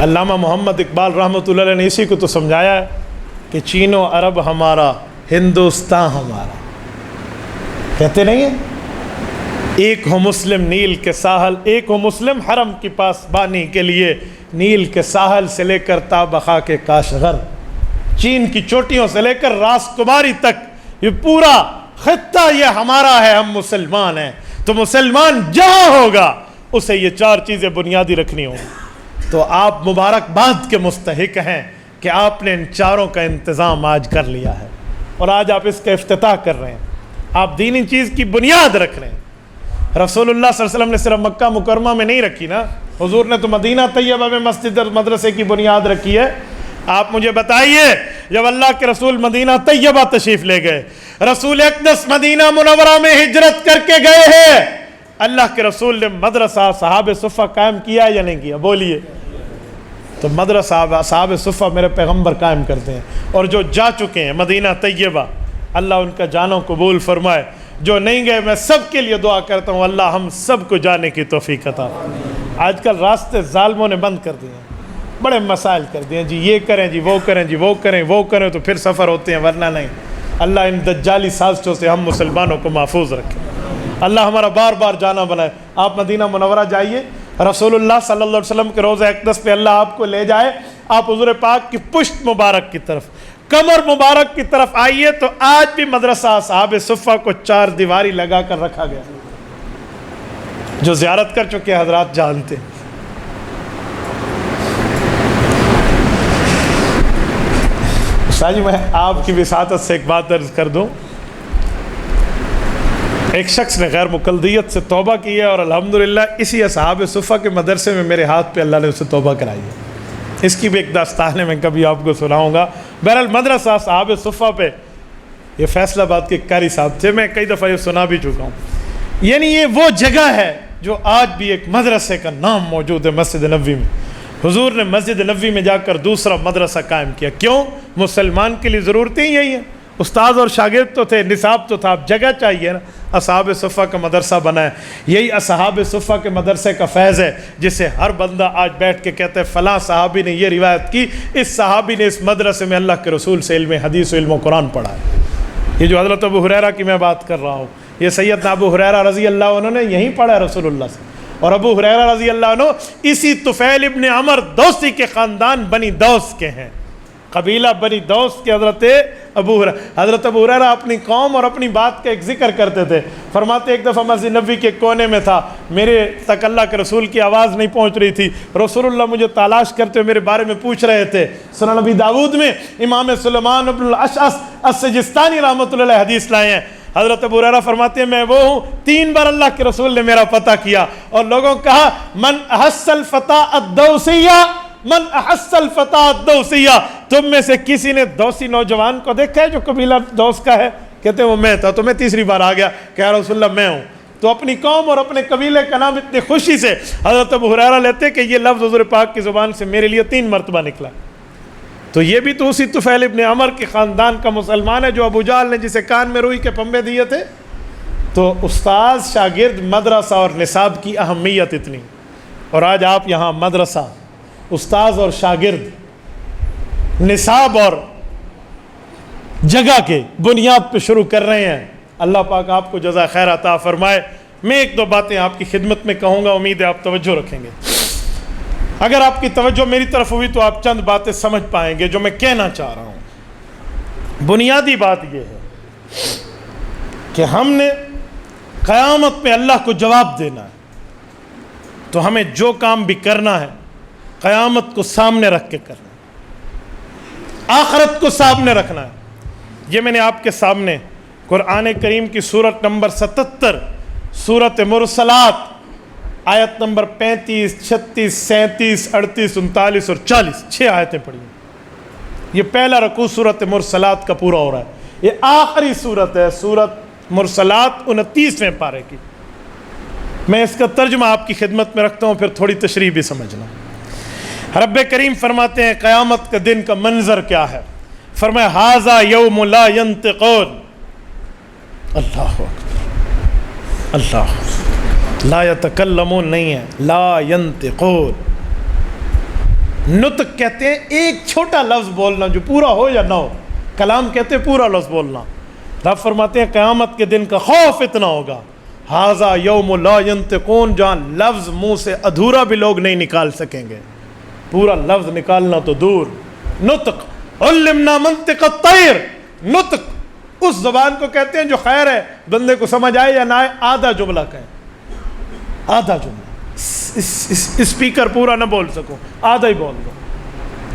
علامہ محمد اقبال رحمۃ اللہ علیہ نے اسی کو تو سمجھایا ہے کہ چین و عرب ہمارا، ہندوستان ہمارا۔ کہتے نہیں ہیں ایک ہو مسلم نیل کے ساحل، ایک ہو مسلم حرم کی پاسبانی کے لیے، نیل کے ساحل سے لے کر تا بخا کے کاشغر، چین کی چوٹیوں سے لے کر راس کماری تک یہ پورا خطہ یہ ہمارا ہے، ہم مسلمان ہیں۔ تو مسلمان جہاں ہوگا اسے یہ چار چیزیں بنیادی رکھنی ہوں۔ تو آپ مبارکباد کے مستحق ہیں کہ آپ نے ان چاروں کا انتظام آج کر لیا ہے، اور آج آپ اس کا افتتاح کر رہے ہیں، آپ دینی چیز کی بنیاد رکھ رہے ہیں۔ رسول اللہ صلی اللہ علیہ وسلم نے صرف مکہ مکرمہ میں نہیں رکھی نا، حضور نے تو مدینہ طیبہ میں مسجد اور مدرسے کی بنیاد رکھی ہے۔ آپ مجھے بتائیے جب اللہ کے رسول مدینہ طیبہ تشریف لے گئے، رسول اقدس مدینہ منورہ میں ہجرت کر کے گئے ہیں، اللہ کے رسول نے مدرسہ صحاب صفہ قائم کیا یا نہیں کیا؟ بولیے۔ تو مدرسہ صحاب صفہ میرے پیغمبر قائم کرتے ہیں، اور جو جا چکے ہیں مدینہ طیبہ اللہ ان کا جانوں قبول فرمائے، جو نہیں گئے میں سب کے لیے دعا کرتا ہوں اللہ ہم سب کو جانے کی توفیق عطا۔ آج کل راستے ظالموں نے بند کر دیے ہیں، بڑے مسائل کر دیے ہیں، جی یہ کریں، جی وہ کریں، جی وہ کریں، وہ کریں تو پھر سفر ہوتے ہیں، ورنہ نہیں۔ اللہ ان دجالی سازشوں سے ہم مسلمانوں کو محفوظ رکھے، اللہ ہمارا بار بار جانا بنائے۔ آپ مدینہ منورہ جائیے، رسول اللہ صلی اللہ علیہ وسلم کے روضہ اقدس پہ اللہ آپ کو لے جائے، آپ حضور پاک کی پشت مبارک کی طرف، کمر مبارک کی طرف آئیے تو آج بھی مدرسہ اصحاب صفہ کو چار دیواری لگا کر رکھا گیا۔ جو زیارت کر چکے حضرات جانتے ہیں۔ استاد جی میں آپ کی وساطت سے ایک بات عرض کر دوں، ایک شخص نے غیر مقلدیت سے توبہ کی ہے، اور الحمدللہ اسی اصحاب صفہ کے مدرسے میں میرے ہاتھ پہ اللہ نے اسے توبہ کرائی ہے۔ اس کی بھی ایک داستان ہے، میں کبھی آپ کو سناؤں گا۔ بہرحال مدرسہ اصحاب صفہ پہ یہ فیصل آباد کے قاری صاحب تھے، میں کئی دفعہ یہ سنا بھی چکا ہوں۔ یعنی یہ وہ جگہ ہے جو آج بھی ایک مدرسے کا نام موجود ہے مسجد نبوی میں۔ حضور نے مسجد نبوی میں جا کر دوسرا مدرسہ قائم کیا، کیوں؟ مسلمان کے لیے ضرورتیں یہی ہیں، استاد اور شاگرد تو تھے، نصاب تو تھا، اب جگہ چاہیے نا۔ اصحاب صفہ کا مدرسہ بنا ہے، یہی اصحاب صفہ کے مدرسے کا فیض ہے جسے ہر بندہ آج بیٹھ کے کہتے ہیں فلاں صحابی نے یہ روایت کی، اس صحابی نے اس مدرسے میں اللہ کے رسول سے علم حدیث و علم و قرآن پڑھا ہے۔ یہ جو حضرت ابو ہریرہ کی میں بات کر رہا ہوں، یہ سیدنا ابو ہریرہ رضی اللہ عنہ نے یہیں پڑھا ہے رسول اللہ سے، اور ابو ہریرہ رضی اللہ عنہ اسی طفیل ابن عمر دوسی کے خاندان بنی دوس کے ہیں، قبیلہ بنی دوس کے حضرت ابو ہریرہ اپنی قوم اور اپنی بات کا ایک ذکر کرتے تھے، فرماتے ایک دفعہ مسجد نبوی کے کونے میں تھا، میرے تک اللہ کے رسول کی آواز نہیں پہنچ رہی تھی، رسول اللہ مجھے تلاش کرتے ہوئے میرے بارے میں پوچھ رہے تھے۔ سنن نبی داؤد میں امام سلیمان بن الاشعث السجستانی رحمۃ اللہ علیہ حدیث لائے ہیں، حضرت ابو ہریرہ فرماتے ہیں میں وہ ہوں 3 بار اللہ کے رسول نے میرا پتہ کیا اور لوگوں کہا من احس الفتاء الدوسیہ، من احس الفتاء الدوسیہ، تم میں سے کسی نے دوسی نوجوان کو دیکھا ہے جو قبیلہ دوس کا ہے؟ کہتے ہیں وہ میں تھا، تو میں تیسری بار آ گیا کہ یا رسول اللہ میں ہوں۔ تو اپنی قوم اور اپنے قبیلے کا نام اتنی خوشی سے حضرت ابو ہریرہ لیتے کہ یہ لفظ حضور پاک کی زبان سے میرے لیے 3 مرتبہ نکلا. تو یہ بھی تو اسی طفیل ابن عمر کے خاندان کا مسلمان ہے جو ابو جہل نے جسے کان میں روئی کے پنبے دیے تھے. تو استاذ شاگرد مدرسہ اور نصاب کی اہمیت اتنی, اور آج آپ یہاں مدرسہ, استاذ اور شاگرد, نصاب اور جگہ کے بنیاد پہ شروع کر رہے ہیں. اللہ پاک آپ کو جزا خیر عطا فرمائے. میں 1-2 باتیں آپ کی خدمت میں کہوں گا, امید ہے آپ توجہ رکھیں گے. اگر آپ کی توجہ میری طرف ہوئی تو آپ چند باتیں سمجھ پائیں گے جو میں کہنا چاہ رہا ہوں. بنیادی بات یہ ہے کہ ہم نے قیامت میں اللہ کو جواب دینا ہے, تو ہمیں جو کام بھی کرنا ہے قیامت کو سامنے رکھ کے کرنا ہے, آخرت کو سامنے رکھنا ہے. یہ میں نے آپ کے سامنے قرآن کریم کی سورت نمبر 77 سورت مرسلات آیت نمبر 35, 36, 37, 38, 39 اور 40 6 آیتیں پڑھی ہیں. یہ پہلا رکوع سورت مرسلات کا پورا ہو رہا ہے. یہ آخری سورت ہے, سورت مرسلات 29ویں پارے کی. میں اس کا ترجمہ آپ کی خدمت میں رکھتا ہوں, پھر تھوڑی تشریح بھی سمجھنا. رب کریم فرماتے ہیں قیامت کا دن کا منظر کیا ہے. فرمایا ھذا یوم لا ینطقون, اللہ اکبر, اللہ, لا یتکلمون نہیں ہے, لا ینطقون. نطق کہتے ہیں ایک چھوٹا لفظ بولنا جو پورا ہو یا نہ ہو, کلام کہتے ہیں پورا لفظ بولنا. رب فرماتے ہیں قیامت کے دن کا خوف اتنا ہوگا, ھذا یوم لا ینطقون, جہاں لفظ منہ سے ادھورا بھی لوگ نہیں نکال سکیں گے, پورا لفظ نکالنا تو دور. نطق علمنا منطق الطیر, نطق اس زبان کو کہتے ہیں جو خیر ہے بندے کو سمجھ آئے یا نہ آئے, آدھا جملہ کہیں, آدھا جملہ, اسپیکر پورا نہ بول سکو, آدھا ہی بول دو.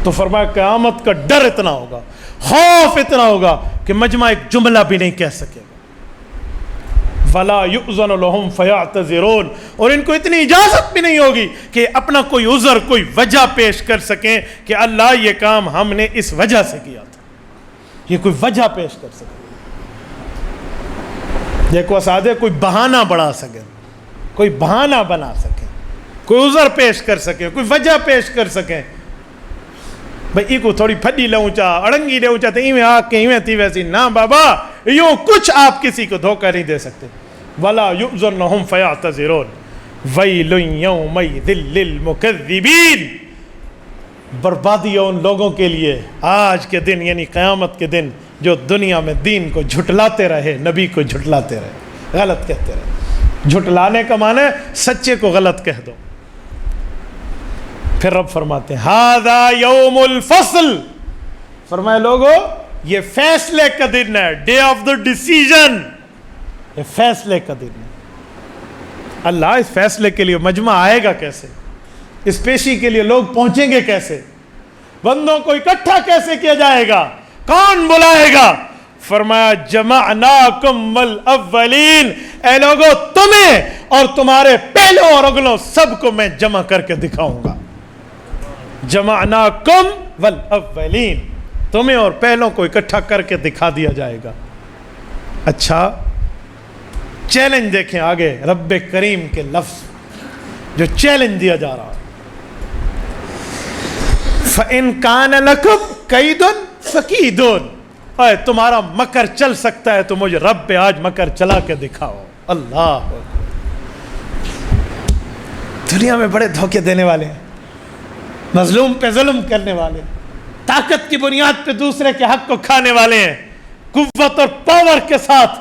تو فرمایا قیامت کا ڈر اتنا ہوگا, خوف اتنا ہوگا کہ مجمع ایک جملہ بھی نہیں کہہ سکے گا. وَلَا يُؤْذَنُ لَهُمْ فَيَعْتَذِرُونَ, اور ان کو اتنی اجازت بھی نہیں ہوگی کہ اپنا کوئی عذر, کوئی وجہ پیش کر سکیں کہ اللہ یہ کام ہم نے اس وجہ سے کیا تھا. یہ کوئی وجہ پیش کر سکیں, دیکھو اسادے کوئی بہانہ بڑھا سکے, کوئی بہانہ بنا سکے, کوئی عذر پیش کر سکے, کوئی وجہ پیش کر سکیں. بھئی ای کو تھوڑی پھڈی لوں چا, اڑنگی لوں چا, تو ایویں آ کے ایویں تھی ویسی نہ بابا, یوں کچھ آپ کسی کو دھوکہ نہیں دے سکتے. وَلَا يُؤْذَنُ فَيَعْتَذِرُونَ وَيْلٌ يَوْمَئِذٍ لِّلْمُكَذِّبِينَ, بربادی ہے ان لوگوں کے لیے آج کے دن, یعنی قیامت کے دن, جو دنیا میں دین کو جھٹلاتے رہے, نبی کو جھٹلاتے رہے, غلط کہتے رہے. جھٹلانے کا معنی ہے سچے کو غلط کہہ دو. پھر رب فرماتے ہیں ھذا یوم الفصل, فرمایا لوگو یہ فیصلے کا دن ہے, ڈے آف دا ڈیسیژن, یہ فیصلے کا دن ہے. اللہ اس فیصلے کے لیے مجمع آئے گا کیسے, اس پیشی کے لیے لوگ پہنچیں گے کیسے, بندوں کو اکٹھا کیسے کیا جائے گا, کون بلائے گا. فرمایا جمعناکم والاولین, اے لوگو تمہیں اور تمہارے پہلوں اور اگلوں سب کو میں جمع کر کے دکھاؤں گا. جمعناکم والاولین, تمہیں اور پہلوں کو اکٹھا کر کے دکھا دیا جائے گا. اچھا چیلنج دیکھیں آگے رب کریم کے لفظ جو چیلنج دیا جا رہا ہے. فَإِن كَانَ لَكُمْ كَيْدٌ فَكِيدُونَ, اے تمہارا مکر چل سکتا ہے تو مجھے رب پہ آج مکر چلا کے دکھاؤ. اللہ, دنیا میں بڑے دھوکے دینے والے ہیں, مظلوم پہ ظلم کرنے والے, طاقت کی بنیاد پہ دوسرے کے حق کو کھانے والے ہیں, قوت اور پاور کے ساتھ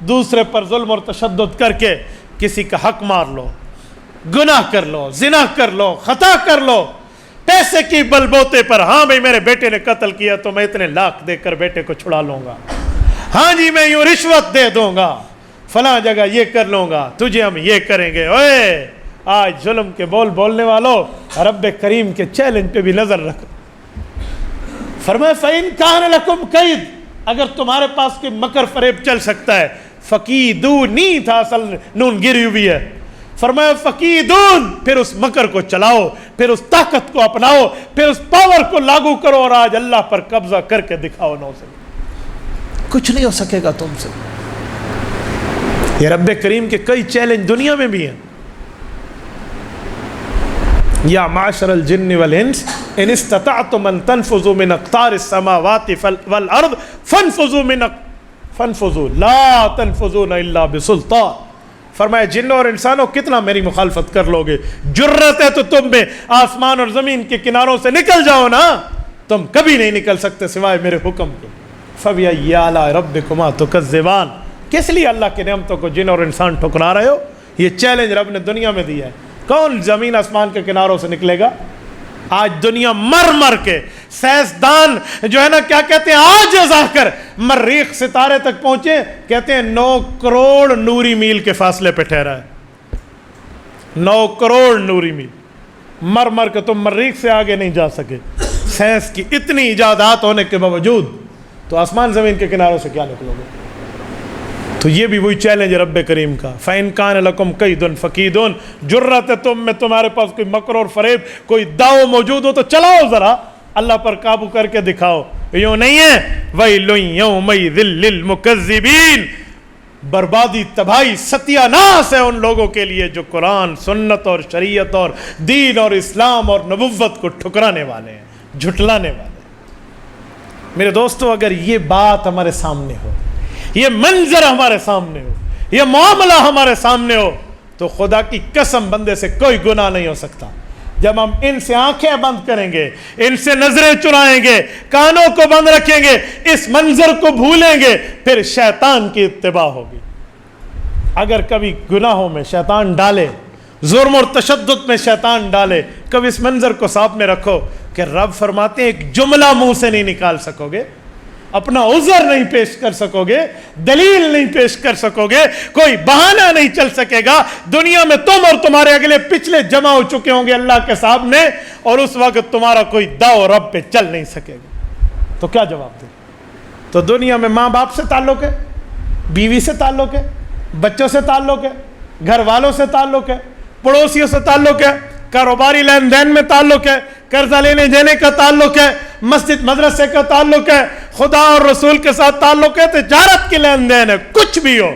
دوسرے پر ظلم اور تشدد کر کے کسی کا حق مار لو, گناہ کر لو, زنا کر لو, خطا کر لو, پیسے کی بل بوتے پر, ہاں بھئی میرے بیٹے نے قتل کیا تو میں اتنے لاکھ دے کر بیٹے کو چھڑا لوں گا, ہاں جی میں یوں رشوت دے دوں گا, فلاں جگہ یہ کر لوں گا, تجھے ہم یہ کریں گے. اوے آج ظلم کے بول بولنے والوں رب کریم کے چیلنج پہ بھی نظر رکھو. فرمایا فَإِن كَانَ لَكُمْ كَيْدٌ, اگر تمہارے پاس کوئی مکر فریب چل سکتا ہے, فَكِيدُونِی تھا اصل نون گری ہوئی ہے. فرمایا فَكِيدُون, پھر اس مکر کو چلاؤ, پھر اس طاقت کو اپناؤ, پھر اس پاور کو لاگو کرو اور آج اللہ پر قبضہ کر کے دکھاؤ. نو سے کچھ نہیں ہو سکے گا تم سے. یہ رب کریم کے کئی چیلنج دنیا میں بھی ہیں. یا معاشر الجن والانس ان استطعتم ان تنفذوا من اقطار السماوات والارض فانفذوا لا تنفذون الا بسلطان. فرمایا جنوں اور انسانوں کتنا میری مخالفت کر لو گے, جرت ہے تو تم میں آسمان اور زمین کے کناروں سے نکل جاؤ نا, تم کبھی نہیں نکل سکتے سوائے میرے حکم کے. فَبِأَيِّ آلَاءِ رَبِّكُمَا تُكَذِّبَانِ, کس لیے اللہ کی نعمتوں کو جن اور انسان ٹھکرا رہے ہو؟ یہ چیلنج رب نے دنیا میں دیا ہے. کون زمین آسمان کے کناروں سے نکلے گا؟ آج دنیا مر مر کے سائنسدان جو ہے نا کیا کہتے ہیں, عاجز آ کر مریخ ستارے تک پہنچے, کہتے ہیں 9 کروڑ نوری میل کے فاصلے پہ ٹھہرا ہے. 9 کروڑ نوری میل مر مر کے تم مریخ سے آگے نہیں جا سکے. سائنس کی اتنی ایجادات ہونے کے باوجود تو آسمان زمین کے کناروں سے کیا نکلو گے؟ تو یہ بھی وہی چیلنج رب کریم کا. فَإِن كَانَ لَكُمْ كَيْدٌ فَكِيدُونَ, جرت ہے تم میں, تمہارے پاس کوئی مکر اور فریب, کوئی داؤ موجود ہو تو چلاؤ, ذرا اللہ پر قابو کر کے دکھاؤ. یوں نہیں ہے وَيْلٌ يَوْمَئِذٍ لِّلْمُكَذِّبِينَ, بربادی تباہی ستیہ ناس ہے ان لوگوں کے لیے جو قرآن سنت اور شریعت اور دین اور اسلام اور نبوت کو ٹھکرانے والے ہیں, جھٹلانے والے ہیں. میرے دوستو, اگر یہ بات ہمارے سامنے ہو, یہ منظر ہمارے سامنے ہو, یہ معاملہ ہمارے سامنے ہو, تو خدا کی قسم بندے سے کوئی گناہ نہیں ہو سکتا. جب ہم ان سے آنکھیں بند کریں گے, ان سے نظریں چرائیں گے, کانوں کو بند رکھیں گے, اس منظر کو بھولیں گے, پھر شیطان کی اتباع ہوگی. اگر کبھی گناہوں میں شیطان ڈالے, ظلم اور تشدد میں شیطان ڈالے, کبھی اس منظر کو ساتھ میں رکھو کہ رب فرماتے ہیں ایک جملہ منہ سے نہیں نکال سکو گے, اپنا عذر نہیں پیش کر سکو گے, دلیل نہیں پیش کر سکو گے, کوئی بہانہ نہیں چل سکے گا. دنیا میں تم اور تمہارے اگلے پچھلے جمع ہو چکے ہوں گے اللہ کے سامنے, اور اس وقت تمہارا کوئی داؤ رب پہ چل نہیں سکے گا. تو کیا جواب دیں؟ تو دنیا میں ماں باپ سے تعلق ہے, بیوی سے تعلق ہے, بچوں سے تعلق ہے, گھر والوں سے تعلق ہے, پڑوسیوں سے تعلق ہے, کاروباری لین دین میں تعلق ہے, قرضہ لینے دینے کا تعلق ہے, مسجد مدرسے کا تعلق ہے, خدا اور رسول کے ساتھ تعلق ہے, تجارت کے لین دین ہے, کچھ بھی ہو,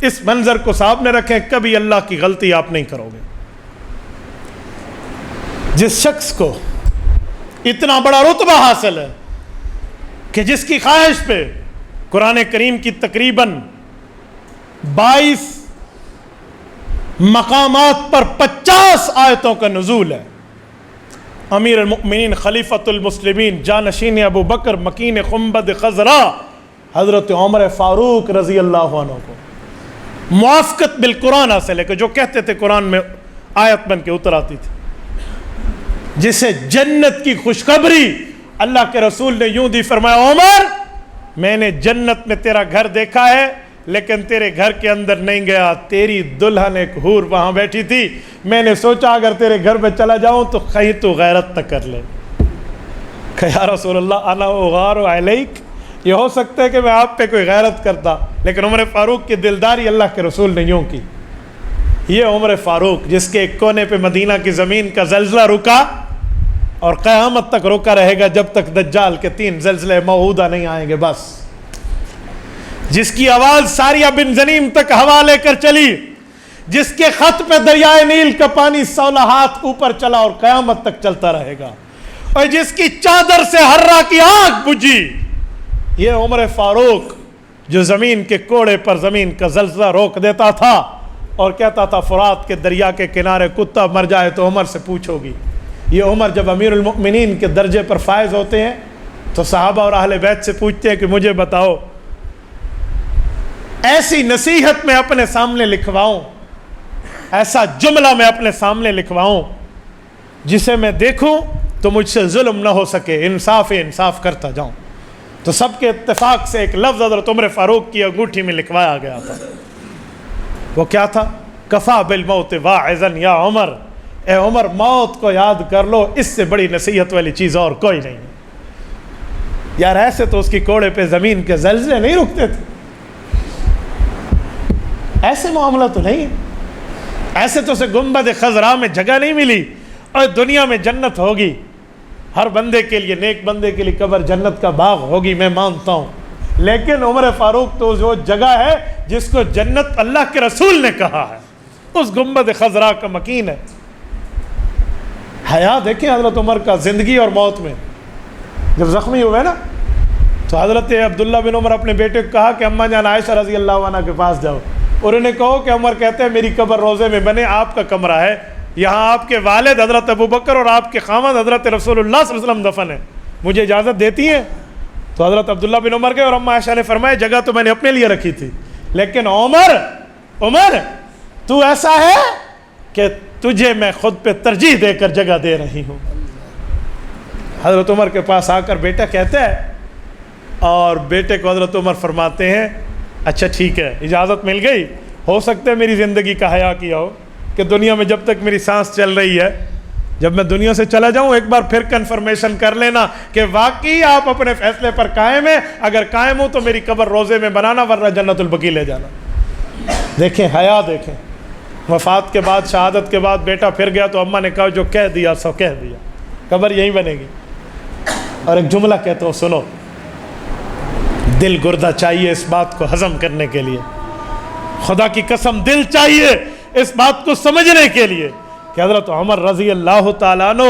اس منظر کو سامنے رکھیں, کبھی اللہ کی غلطی آپ نہیں کرو گے. جس شخص کو اتنا بڑا رتبہ حاصل ہے کہ جس کی خواہش پہ قرآن کریم کی تقریباً 22 مقامات پر 50 آیتوں کا نزول ہے, امیر المؤمنین خلیفۃ المسلمین جانشین ابو بکر مکین خنبد خضرا حضرت عمر فاروق رضی اللہ عنہ کو موافقت بالقرآن حاصل ہے, کہ جو کہتے تھے قرآن میں آیت بن کے اتر آتی تھی, جسے جنت کی خوشخبری اللہ کے رسول نے یوں دی, فرمایا عمر میں نے جنت میں تیرا گھر دیکھا ہے لیکن تیرے گھر کے اندر نہیں گیا, تیری دلہن ایک حور وہاں بیٹھی تھی, میں نے سوچا اگر تیرے گھر پہ چلا جاؤں تو کہیں تو غیرت تک کر لے. کہ یا رسول اللہ انا اغار علیک, یہ ہو سکتا ہے کہ میں آپ پہ کوئی غیرت کرتا, لیکن عمر فاروق کی دلداری اللہ کے رسول نے یوں کی. یہ عمر فاروق جس کے ایک کونے پہ مدینہ کی زمین کا زلزلہ رکا اور قیامت تک روکا رہے گا جب تک دجال کے 3 زلزلے موعودہ نہیں آئیں گے, بس جس کی آواز ساریہ بن زنیم تک ہوا لے کر چلی, جس کے خط پہ دریائے نیل کا پانی 16 ہاتھ اوپر چلا اور قیامت تک چلتا رہے گا, اور جس کی چادر سے ہررا کی آنکھ بجھی, یہ عمر فاروق جو زمین کے کوڑے پر زمین کا زلزلہ روک دیتا تھا اور کہتا تھا فرات کے دریا کے کنارے کتا مر جائے تو عمر سے پوچھو گی. یہ عمر جب امیر المؤمنین کے درجے پر فائز ہوتے ہیں تو صحابہ اور اہل بیت سے پوچھتے ہیں کہ مجھے بتاؤ ایسی نصیحت میں اپنے سامنے لکھواؤں, ایسا جملہ میں اپنے سامنے لکھواؤں جسے میں دیکھوں تو مجھ سے ظلم نہ ہو سکے, انصاف کرتا جاؤں. تو سب کے اتفاق سے ایک لفظ حضرت عمر فاروق کی انگوٹھی میں لکھوایا گیا تھا. وہ کیا تھا؟ کفا بالموت واعظا یا عمر, اے عمر موت کو یاد کر لو, اس سے بڑی نصیحت والی چیز اور کوئی نہیں. یار ایسے تو اس کی کوڑے پہ زمین کے زلزلے نہیں رکتے تھے, ایسے معاملہ تو نہیں, ایسے تو اسے گنبد خضرا میں جگہ نہیں ملی, اور دنیا میں جنت ہوگی ہر بندے کے لیے, نیک بندے کے لیے قبر جنت کا باغ ہوگی, میں مانتا ہوں, لیکن عمر فاروق تو جو جگہ ہے جس کو جنت اللہ کے رسول نے کہا ہے، اس گنبد خضرا کا مکین ہے۔ حیا دیکھیں حضرت عمر کا زندگی اور موت میں۔ جب زخمی ہوئے نا تو حضرت عبداللہ بن عمر اپنے بیٹے کو کہا کہ اماں جان عائشہ رضی اللہ عنہ کے پاس جاؤ، اور انہیں کہو کہ عمر کہتے ہیں میری قبر روضے میں بنے، آپ کا کمرہ ہے، یہاں آپ کے والد حضرت ابوبکر اور آپ کے خامد حضرت رسول اللہ صلی اللہ علیہ وسلم دفن ہے، مجھے اجازت دیتی ہیں؟ تو حضرت عبداللہ بن عمر گئے اور اماں عائشہ نے فرمایا جگہ تو میں نے اپنے لیے رکھی تھی، لیکن عمر تو ایسا ہے کہ تجھے میں خود پہ ترجیح دے کر جگہ دے رہی ہوں۔ حضرت عمر کے پاس آ کر بیٹا کہتا ہے، اور بیٹے کو حضرت عمر فرماتے ہیں اچھا ٹھیک ہے، اجازت مل گئی، ہو سکتا ہے میری زندگی کا حیا کیا ہو کہ دنیا میں جب تک میری سانس چل رہی ہے، جب میں دنیا سے چلا جاؤں ایک بار پھر کنفرمیشن کر لینا کہ واقعی آپ اپنے فیصلے پر قائم ہیں، اگر قائم ہوں تو میری قبر روضے میں بنانا، ورنہ جنت البقیع لے جانا۔ دیکھیں حیا، دیکھیں وفات کے بعد، شہادت کے بعد بیٹا پھر گیا تو اماں نے کہا جو کہہ دیا سو کہہ دیا، قبر یہیں بنے گی۔ اور ایک جملہ کہتا ہوں سنو، دل گردہ چاہیے اس بات کو ہضم کرنے کے لیے، خدا کی قسم دل چاہیے اس بات کو سمجھنے کے لیے کہ حضرت عمر رضی اللہ تعالیٰ عنہ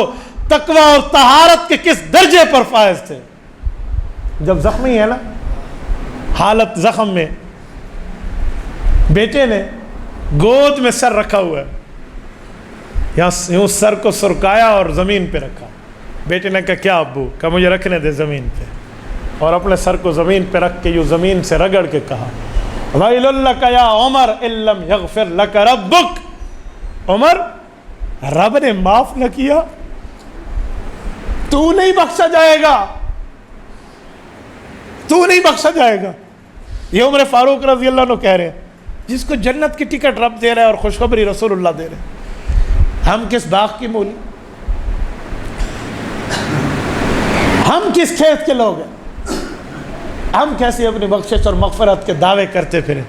تقوی اور طہارت کے کس درجے پر فائز تھے۔ جب زخمی ہے نا، حالت زخم میں، بیٹے نے گود میں سر رکھا ہوا ہے، یہاں یوں سر کو سرکایا اور زمین پہ رکھا۔ بیٹے نے کہا کیا ابو؟ کہا مجھے رکھنے دے زمین پہ، اور اپنے سر کو زمین پہ رکھ کے یوں زمین سے رگڑ کے کہا وَيْلٌ لَكَ يَا عمر إِن لَّمْ يَغْفِرْ لَكَ رَبُّكَ، عمر رب نے معاف نہ کیا تو نہیں بخشا جائے گا، تو نہیں بخشا جائے گا۔ یہ عمر فاروق رضی اللہ عنہ کہہ رہے ہیں جس کو جنت کی ٹکٹ رب دے رہا ہے اور خوشخبری رسول اللہ دے رہے ہیں۔ ہم کس باغ کی مولی، ہم کس کھیت کے لوگ ہیں، ہم کیسے اپنی بخشش اور مغفرت کے دعوے کرتے پھریں؟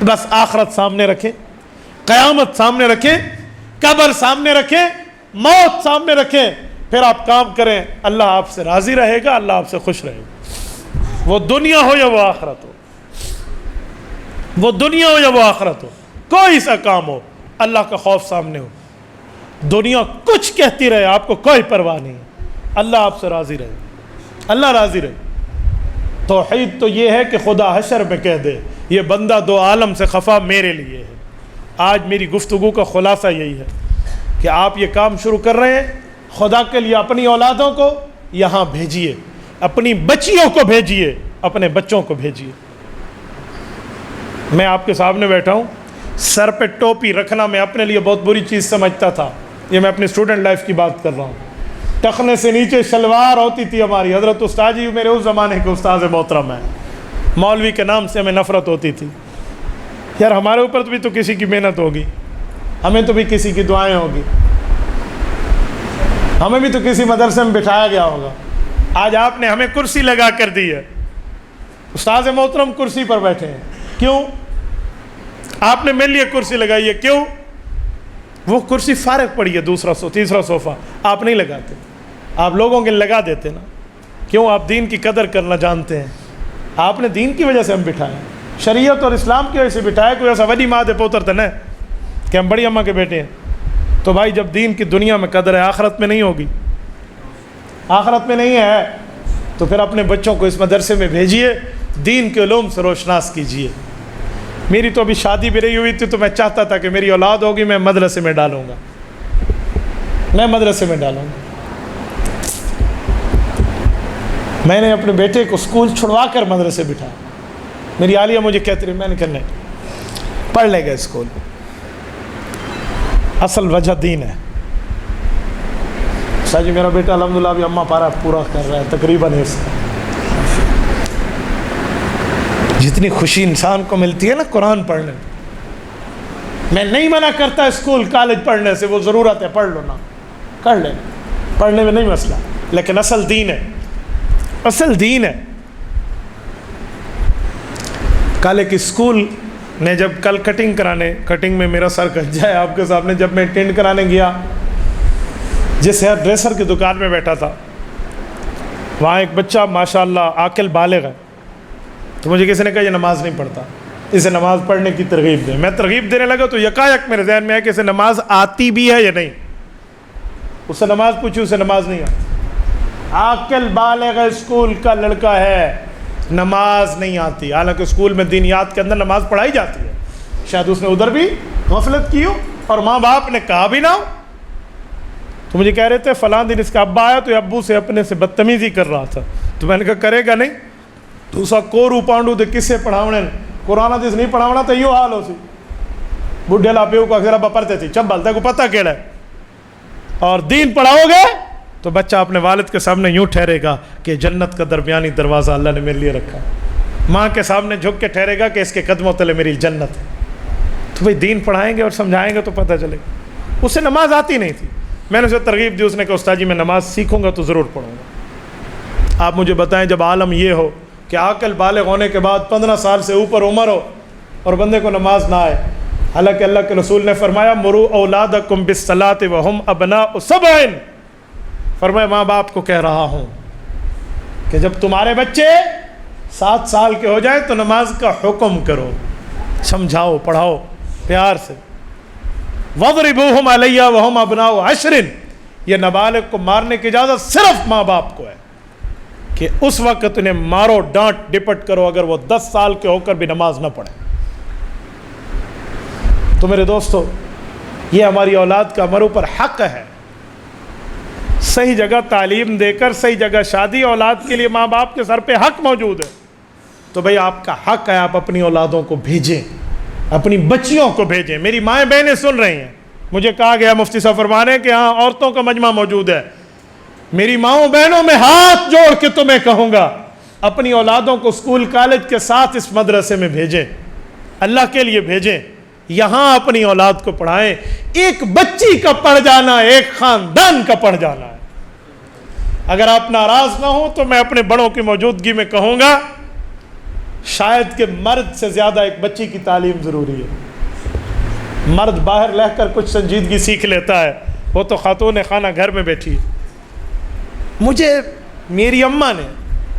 بس آخرت سامنے رکھیں، قیامت سامنے رکھیں، قبر سامنے رکھیں، موت سامنے رکھیں، پھر آپ کام کریں، اللہ آپ سے راضی رہے گا، اللہ آپ سے خوش رہے گا۔ وہ دنیا ہو یا وہ آخرت ہو، وہ دنیا ہو یا وہ آخرت ہو، کوئی سا کام ہو، اللہ کا خوف سامنے ہو، دنیا کچھ کہتی رہے آپ کو کوئی پرواہ نہیں، اللہ آپ سے راضی رہے، اللہ راضی رہے۔ توحید تو یہ ہے کہ خدا حشر میں کہہ دے یہ بندہ دو عالم سے خفا میرے لیے ہے۔ آج میری گفتگو کا خلاصہ یہی ہے کہ آپ یہ کام شروع کر رہے ہیں، خدا کے لیے اپنی اولادوں کو یہاں بھیجیے، اپنی بچیوں کو بھیجیے، اپنے بچوں کو بھیجیے۔ میں آپ کے سامنے بیٹھا ہوں، سر پہ ٹوپی رکھنا میں اپنے لیے بہت بری چیز سمجھتا تھا، یہ میں اپنی اسٹوڈنٹ لائف کی بات کر رہا ہوں۔ ٹخنے سے نیچے شلوار ہوتی تھی ہماری، حضرت استاد جی میرے اس زمانے کے استاد محترم ہیں، مولوی کے نام سے ہمیں نفرت ہوتی تھی، یار ہمارے اوپر بھی تو کسی کی محنت ہوگی، ہمیں تو بھی کسی کی دعائیں ہوگی، ہمیں بھی تو کسی مدرسے میں بٹھایا گیا ہوگا۔ آج آپ نے ہمیں کرسی لگا کر دی ہے، استاد محترم کرسی پر بیٹھے ہیں، کیوں؟ آپ نے میرے لیے کرسی لگائی ہے، کیوں؟ وہ کرسی فارغ پڑی ہے، تیسرا صوفہ آپ نہیں لگاتے، آپ لوگوں کے لگا دیتے نا، کیوں؟ آپ دین کی قدر کرنا جانتے ہیں، آپ نے دین کی وجہ سے ہم بٹھائے، شریعت اور اسلام کی وجہ سے بٹھائے، کوئی ایسا وڈی ماں دے پوتر تھا نا کہ ہم بڑی اماں کے بیٹے ہیں۔ تو بھائی جب دین کی دنیا میں قدر ہے، آخرت میں نہیں ہوگی، آخرت میں نہیں ہے، تو پھر اپنے بچوں کو اس مدرسے میں بھیجیے، دین کے علوم سے روشناس کیجیے۔ میری تو ابھی شادی بھی نہیں ہوئی تھی تو میں چاہتا تھا کہ میری اولاد ہوگی، میں مدرسے میں ڈالوں گا، میں مدرسے میں ڈالوں گا۔ میں نے اپنے بیٹے کو اسکول چھڑوا کر مدرسے بٹھایا، میری عالیہ مجھے کہتی رہی، میں نے کہا نہیں، پڑھ لے گا اسکول، اصل وجہ دین ہے۔ جی میرا بیٹا الحمدللہ ابھی اماں پارا پورا کر رہا ہے تقریباً اس کا۔ جتنی خوشی انسان کو ملتی ہے نا قرآن پڑھنے میں، میں نہیں منع کرتا اسکول کالج پڑھنے سے، وہ ضرورت ہے، پڑھ لو نا، کر لیں، پڑھنے میں نہیں مسئلہ، لیکن اصل دین ہے، اصل دین ہے۔ کل ایک اسکول نے جب کل کٹنگ میں میرا سر کٹ جائے آپ کے سامنے، جب میں ٹینڈ کرانے گیا، جس ہیئر ڈریسر کی دکان میں بیٹھا تھا، وہاں ایک بچہ ماشاءاللہ عاقل بالغ ہے، تو مجھے کسی نے کہا یہ نماز نہیں پڑھتا، اسے نماز پڑھنے کی ترغیب دے. میں ترغیب دینے لگا تو یکایک میرے ذہن میں ہے کہ اسے نماز آتی بھی ہے یا نہیں. اس سے نماز پوچھی، اسے نماز نہیں آتی. عاقل بالغ اسکول کا لڑکا ہے، نماز نہیں آتی، حالانکہ اسکول میں دینیات کے اندر نماز پڑھائی جاتی ہے. شاید اس نے ادھر بھی غفلت کی ہو اور ماں باپ نے کہا بھی نہ ہو. تو مجھے کہہ رہے تھے فلاں دن اس کا ابا آیا تو ابو سے اپنے سے بدتمیزی کر رہا تھا. تو میں نے کہا کرے گا نہیں تو اسا کورو پانڈو دے کسے پڑھاونے قرآن حدیث نہیں پڑھاونا تو یوں حال ہو سی. بڈھے لاپیو کو اگر ابا پڑھتے تھے چبل تے کو پتہ کیڑا ہے. اور دین پڑھاؤ گے تو بچہ اپنے والد کے سامنے یوں ٹھہرے گا کہ جنت کا درمیانی دروازہ اللہ نے میرے لیے رکھا. ماں کے سامنے جھک کے ٹھہرے گا کہ اس کے قدموں تلے میری جنت ہے. تو بھائی دین پڑھائیں گے اور سمجھائیں گے تو پتہ چلے گا. اسے نماز آتی نہیں تھی. میں نے اسے ترغیب دی، اس نے کہا استاد جی میں نماز سیکھوں گا تو ضرور پڑھوں گا. آپ مجھے بتائیں جب عالم یہ ہو کہ عاقل بالغ ہونے کے بعد 15 سال سے اوپر عمر ہو اور بندے کو نماز نہ آئے، حالانکہ اللہ کے رسول نے فرمایا مرو اولادکم بالصلاۃ وہم ابناء سبع، فرمایا ماں باپ کو کہہ رہا ہوں کہ جب تمہارے بچے 7 سال کے ہو جائیں تو نماز کا حکم کرو، سمجھاؤ پڑھاؤ پیار سے. وَضْرِبُوهُمْ عَلَيَّ وَهُمْ أَبْنَاءُ 10، یہ نابالغ کو مارنے کی اجازت صرف ماں باپ کو ہے کہ اس وقت انہیں مارو ڈانٹ ڈپٹ کرو اگر وہ 10 سال کے ہو کر بھی نماز نہ پڑھیں. تو میرے دوستو یہ ہماری اولاد کا ہمارے اوپر حق ہے. صحیح جگہ تعلیم دے کر صحیح جگہ شادی، اولاد کے لیے ماں باپ کے سر پہ حق موجود ہے. تو بھئی آپ کا حق ہے آپ اپنی اولادوں کو بھیجیں، اپنی بچیوں کو بھیجیں. میری مائیں بہنیں سن رہی ہیں، مجھے کہا گیا مفتی صاحب فرمانے کہ ہاں عورتوں کا مجمع موجود ہے. میری ماؤں بہنوں میں ہاتھ جوڑ کے تمہیں کہوں گا اپنی اولادوں کو اسکول کالج کے ساتھ اس مدرسے میں بھیجیں، اللہ کے لیے بھیجیں، یہاں اپنی اولاد کو پڑھائیں. ایک بچی کا پڑھ جانا ایک خاندان کا پڑھ جانا ہے. اگر آپ ناراض نہ ہوں تو میں اپنے بڑوں کی موجودگی میں کہوں گا شاید کہ مرد سے زیادہ ایک بچی کی تعلیم ضروری ہے. مرد باہر رہ کر کچھ سنجیدگی سیکھ لیتا ہے، وہ تو خاتون خانہ گھر میں بیٹھی. مجھے میری اماں نے،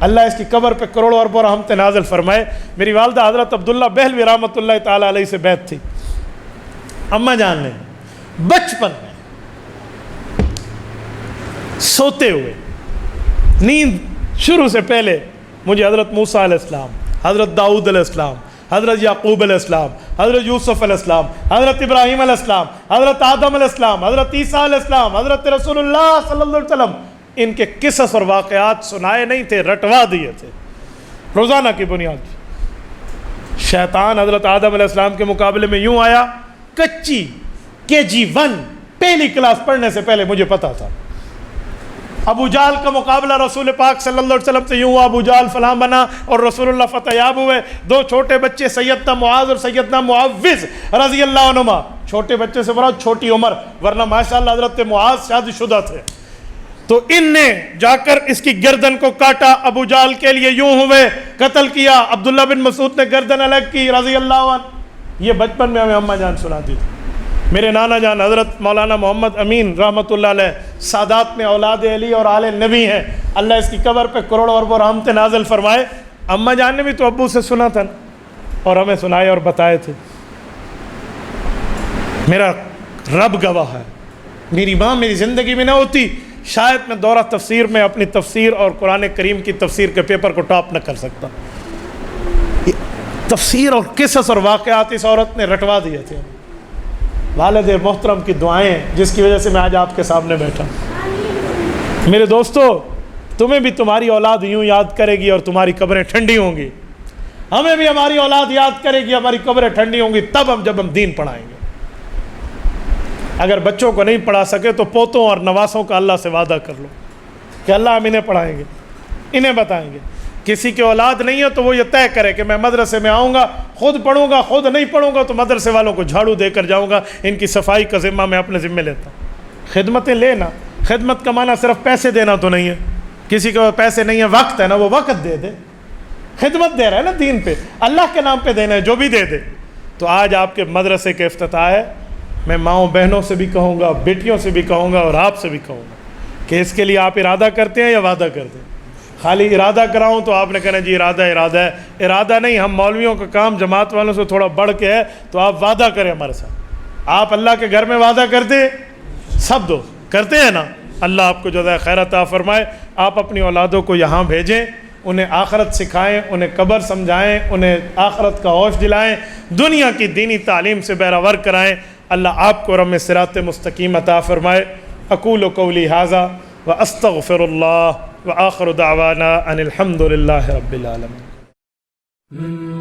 اللہ اس کی قبر پہ کروڑوں اربوں رحمت نازل فرمائے، میری والدہ حضرت عبداللہ بہلوی رحمۃ اللہ تعالیٰ علیہ سے بیعت تھی. اماں جان نے بچپن میں سوتے ہوئے نیند شروع سے پہلے مجھے حضرت موسیٰ علیہ السلام، حضرت داؤد علیہ السلام، حضرت یعقوب علیہ السلام، حضرت یوسف علیہ السلام، حضرت ابراہیم علیہ السلام، حضرت آدم علیہ السلام، حضرت عیسیٰ علیہ السلام، حضرت رسول اللہ صلی اللہ علیہ وسلم، ان کے قصص اور واقعات سنائے نہیں تھے، رٹوا دیے تھے روزانہ کی بنیاد پر. شیطان حضرت آدم علیہ السلام کے مقابلے میں یوں آیا، کچی KG1 پہلی کلاس پڑھنے سے پہلے مجھے پتا تھا. ابو جہل کا مقابلہ رسول پاک صلی اللہ علیہ وسلم سے یوں ہوا، ابو جہل فلاں بنا اور رسول اللہ فتح یاب ہوئے. 2 چھوٹے بچے سیدنا معاذ اور سیدنا معوذ رضی اللہ عنہما، چھوٹے بچے سے مراد چھوٹی عمر، ورنہ ماشاءاللہ حضرت معاذ شادی شدہ تھے. تو ان نے جا کر اس کی گردن کو کاٹا، ابو جہل کے لیے یوں ہوئے، قتل کیا. عبداللہ بن مسعود نے گردن الگ کی رضی اللہ عنہ. یہ بچپن میں ہمیں اماں جان سناتی تھی. میرے نانا جان حضرت مولانا محمد امین رحمۃ اللہ علیہ سادات میں اولاد علی اور آل نبی ہیں، اللہ اس کی قبر پہ کروڑوں اربوں رحمت نازل فرمائے. اماں جان نے بھی تو ابو سے سنا تھا اور ہمیں سنائے اور بتائے تھے. میرا رب گواہ ہے، میری ماں میری زندگی میں نہ ہوتی شاید میں دورہ تفسیر میں اپنی تفسیر اور قرآن کریم کی تفسیر کے پیپر کو ٹاپ نہ کر سکتا. تفسیر اور قصص اور واقعات اس عورت نے رٹوا دیے تھے. والد محترم کی دعائیں جس کی وجہ سے میں آج آپ کے سامنے بیٹھا. میرے دوستو تمہیں بھی تمہاری اولاد یوں یاد کرے گی اور تمہاری قبریں ٹھنڈی ہوں گی. ہمیں بھی ہماری اولاد یاد کرے گی، ہماری قبریں ٹھنڈی ہوں گی تب جب ہم دین پڑھائیں گے. اگر بچوں کو نہیں پڑھا سکے تو پوتوں اور نواسوں کا اللہ سے وعدہ کر لو کہ اللہ ہم انہیں پڑھائیں گے، انہیں بتائیں گے. کسی کی اولاد نہیں ہے تو وہ یہ طے کرے کہ میں مدرسے میں آؤں گا، خود پڑھوں گا، خود نہیں پڑھوں گا تو مدرسے والوں کو جھاڑو دے کر جاؤں گا، ان کی صفائی کا ذمہ میں اپنے ذمہ لیتا ہوں. خدمتیں لینا، خدمت کا معنی صرف پیسے دینا تو نہیں ہے. کسی کے پیسے نہیں ہے، وقت ہے نا، وہ وقت دے دے. خدمت دے رہا ہے نا دین پہ، اللہ کے نام پہ دینا ہے، جو بھی دے دے. تو آج آپ کے مدرسے کے افتتاح ہے. میں ماؤں بہنوں سے بھی کہوں گا، بیٹیوں سے بھی کہوں گا اور آپ سے بھی کہوں گا کہ اس کے لیے آپ ارادہ کرتے ہیں یا وعدہ کرتے ہیں؟ خالی ارادہ کراؤں تو آپ نے کہنا جی ارادہ ہے، ارادہ نہیں، ہم مولویوں کا کام جماعت والوں سے تھوڑا بڑھ کے ہے، تو آپ وعدہ کریں ہمارے ساتھ۔ آپ اللہ کے گھر میں وعدہ کرتے سب دو کرتے ہیں نا، اللہ آپ کو جزائے خیر عطا فرمائے۔ آپ اپنی اولادوں کو یہاں بھیجیں، انہیں آخرت سکھائیں، انہیں قبر سمجھائیں، انہیں آخرت کا ہوش دلائیں، دنیا کی دینی تعلیم سے بہرہ کرائیں۔ اللہ آپ کو رم صراط مستقیم عطا فرمائے۔ اقول قولی ھذا واستغفر اللہ وآخر دعوانا ان الحمد للہ رب العالمین۔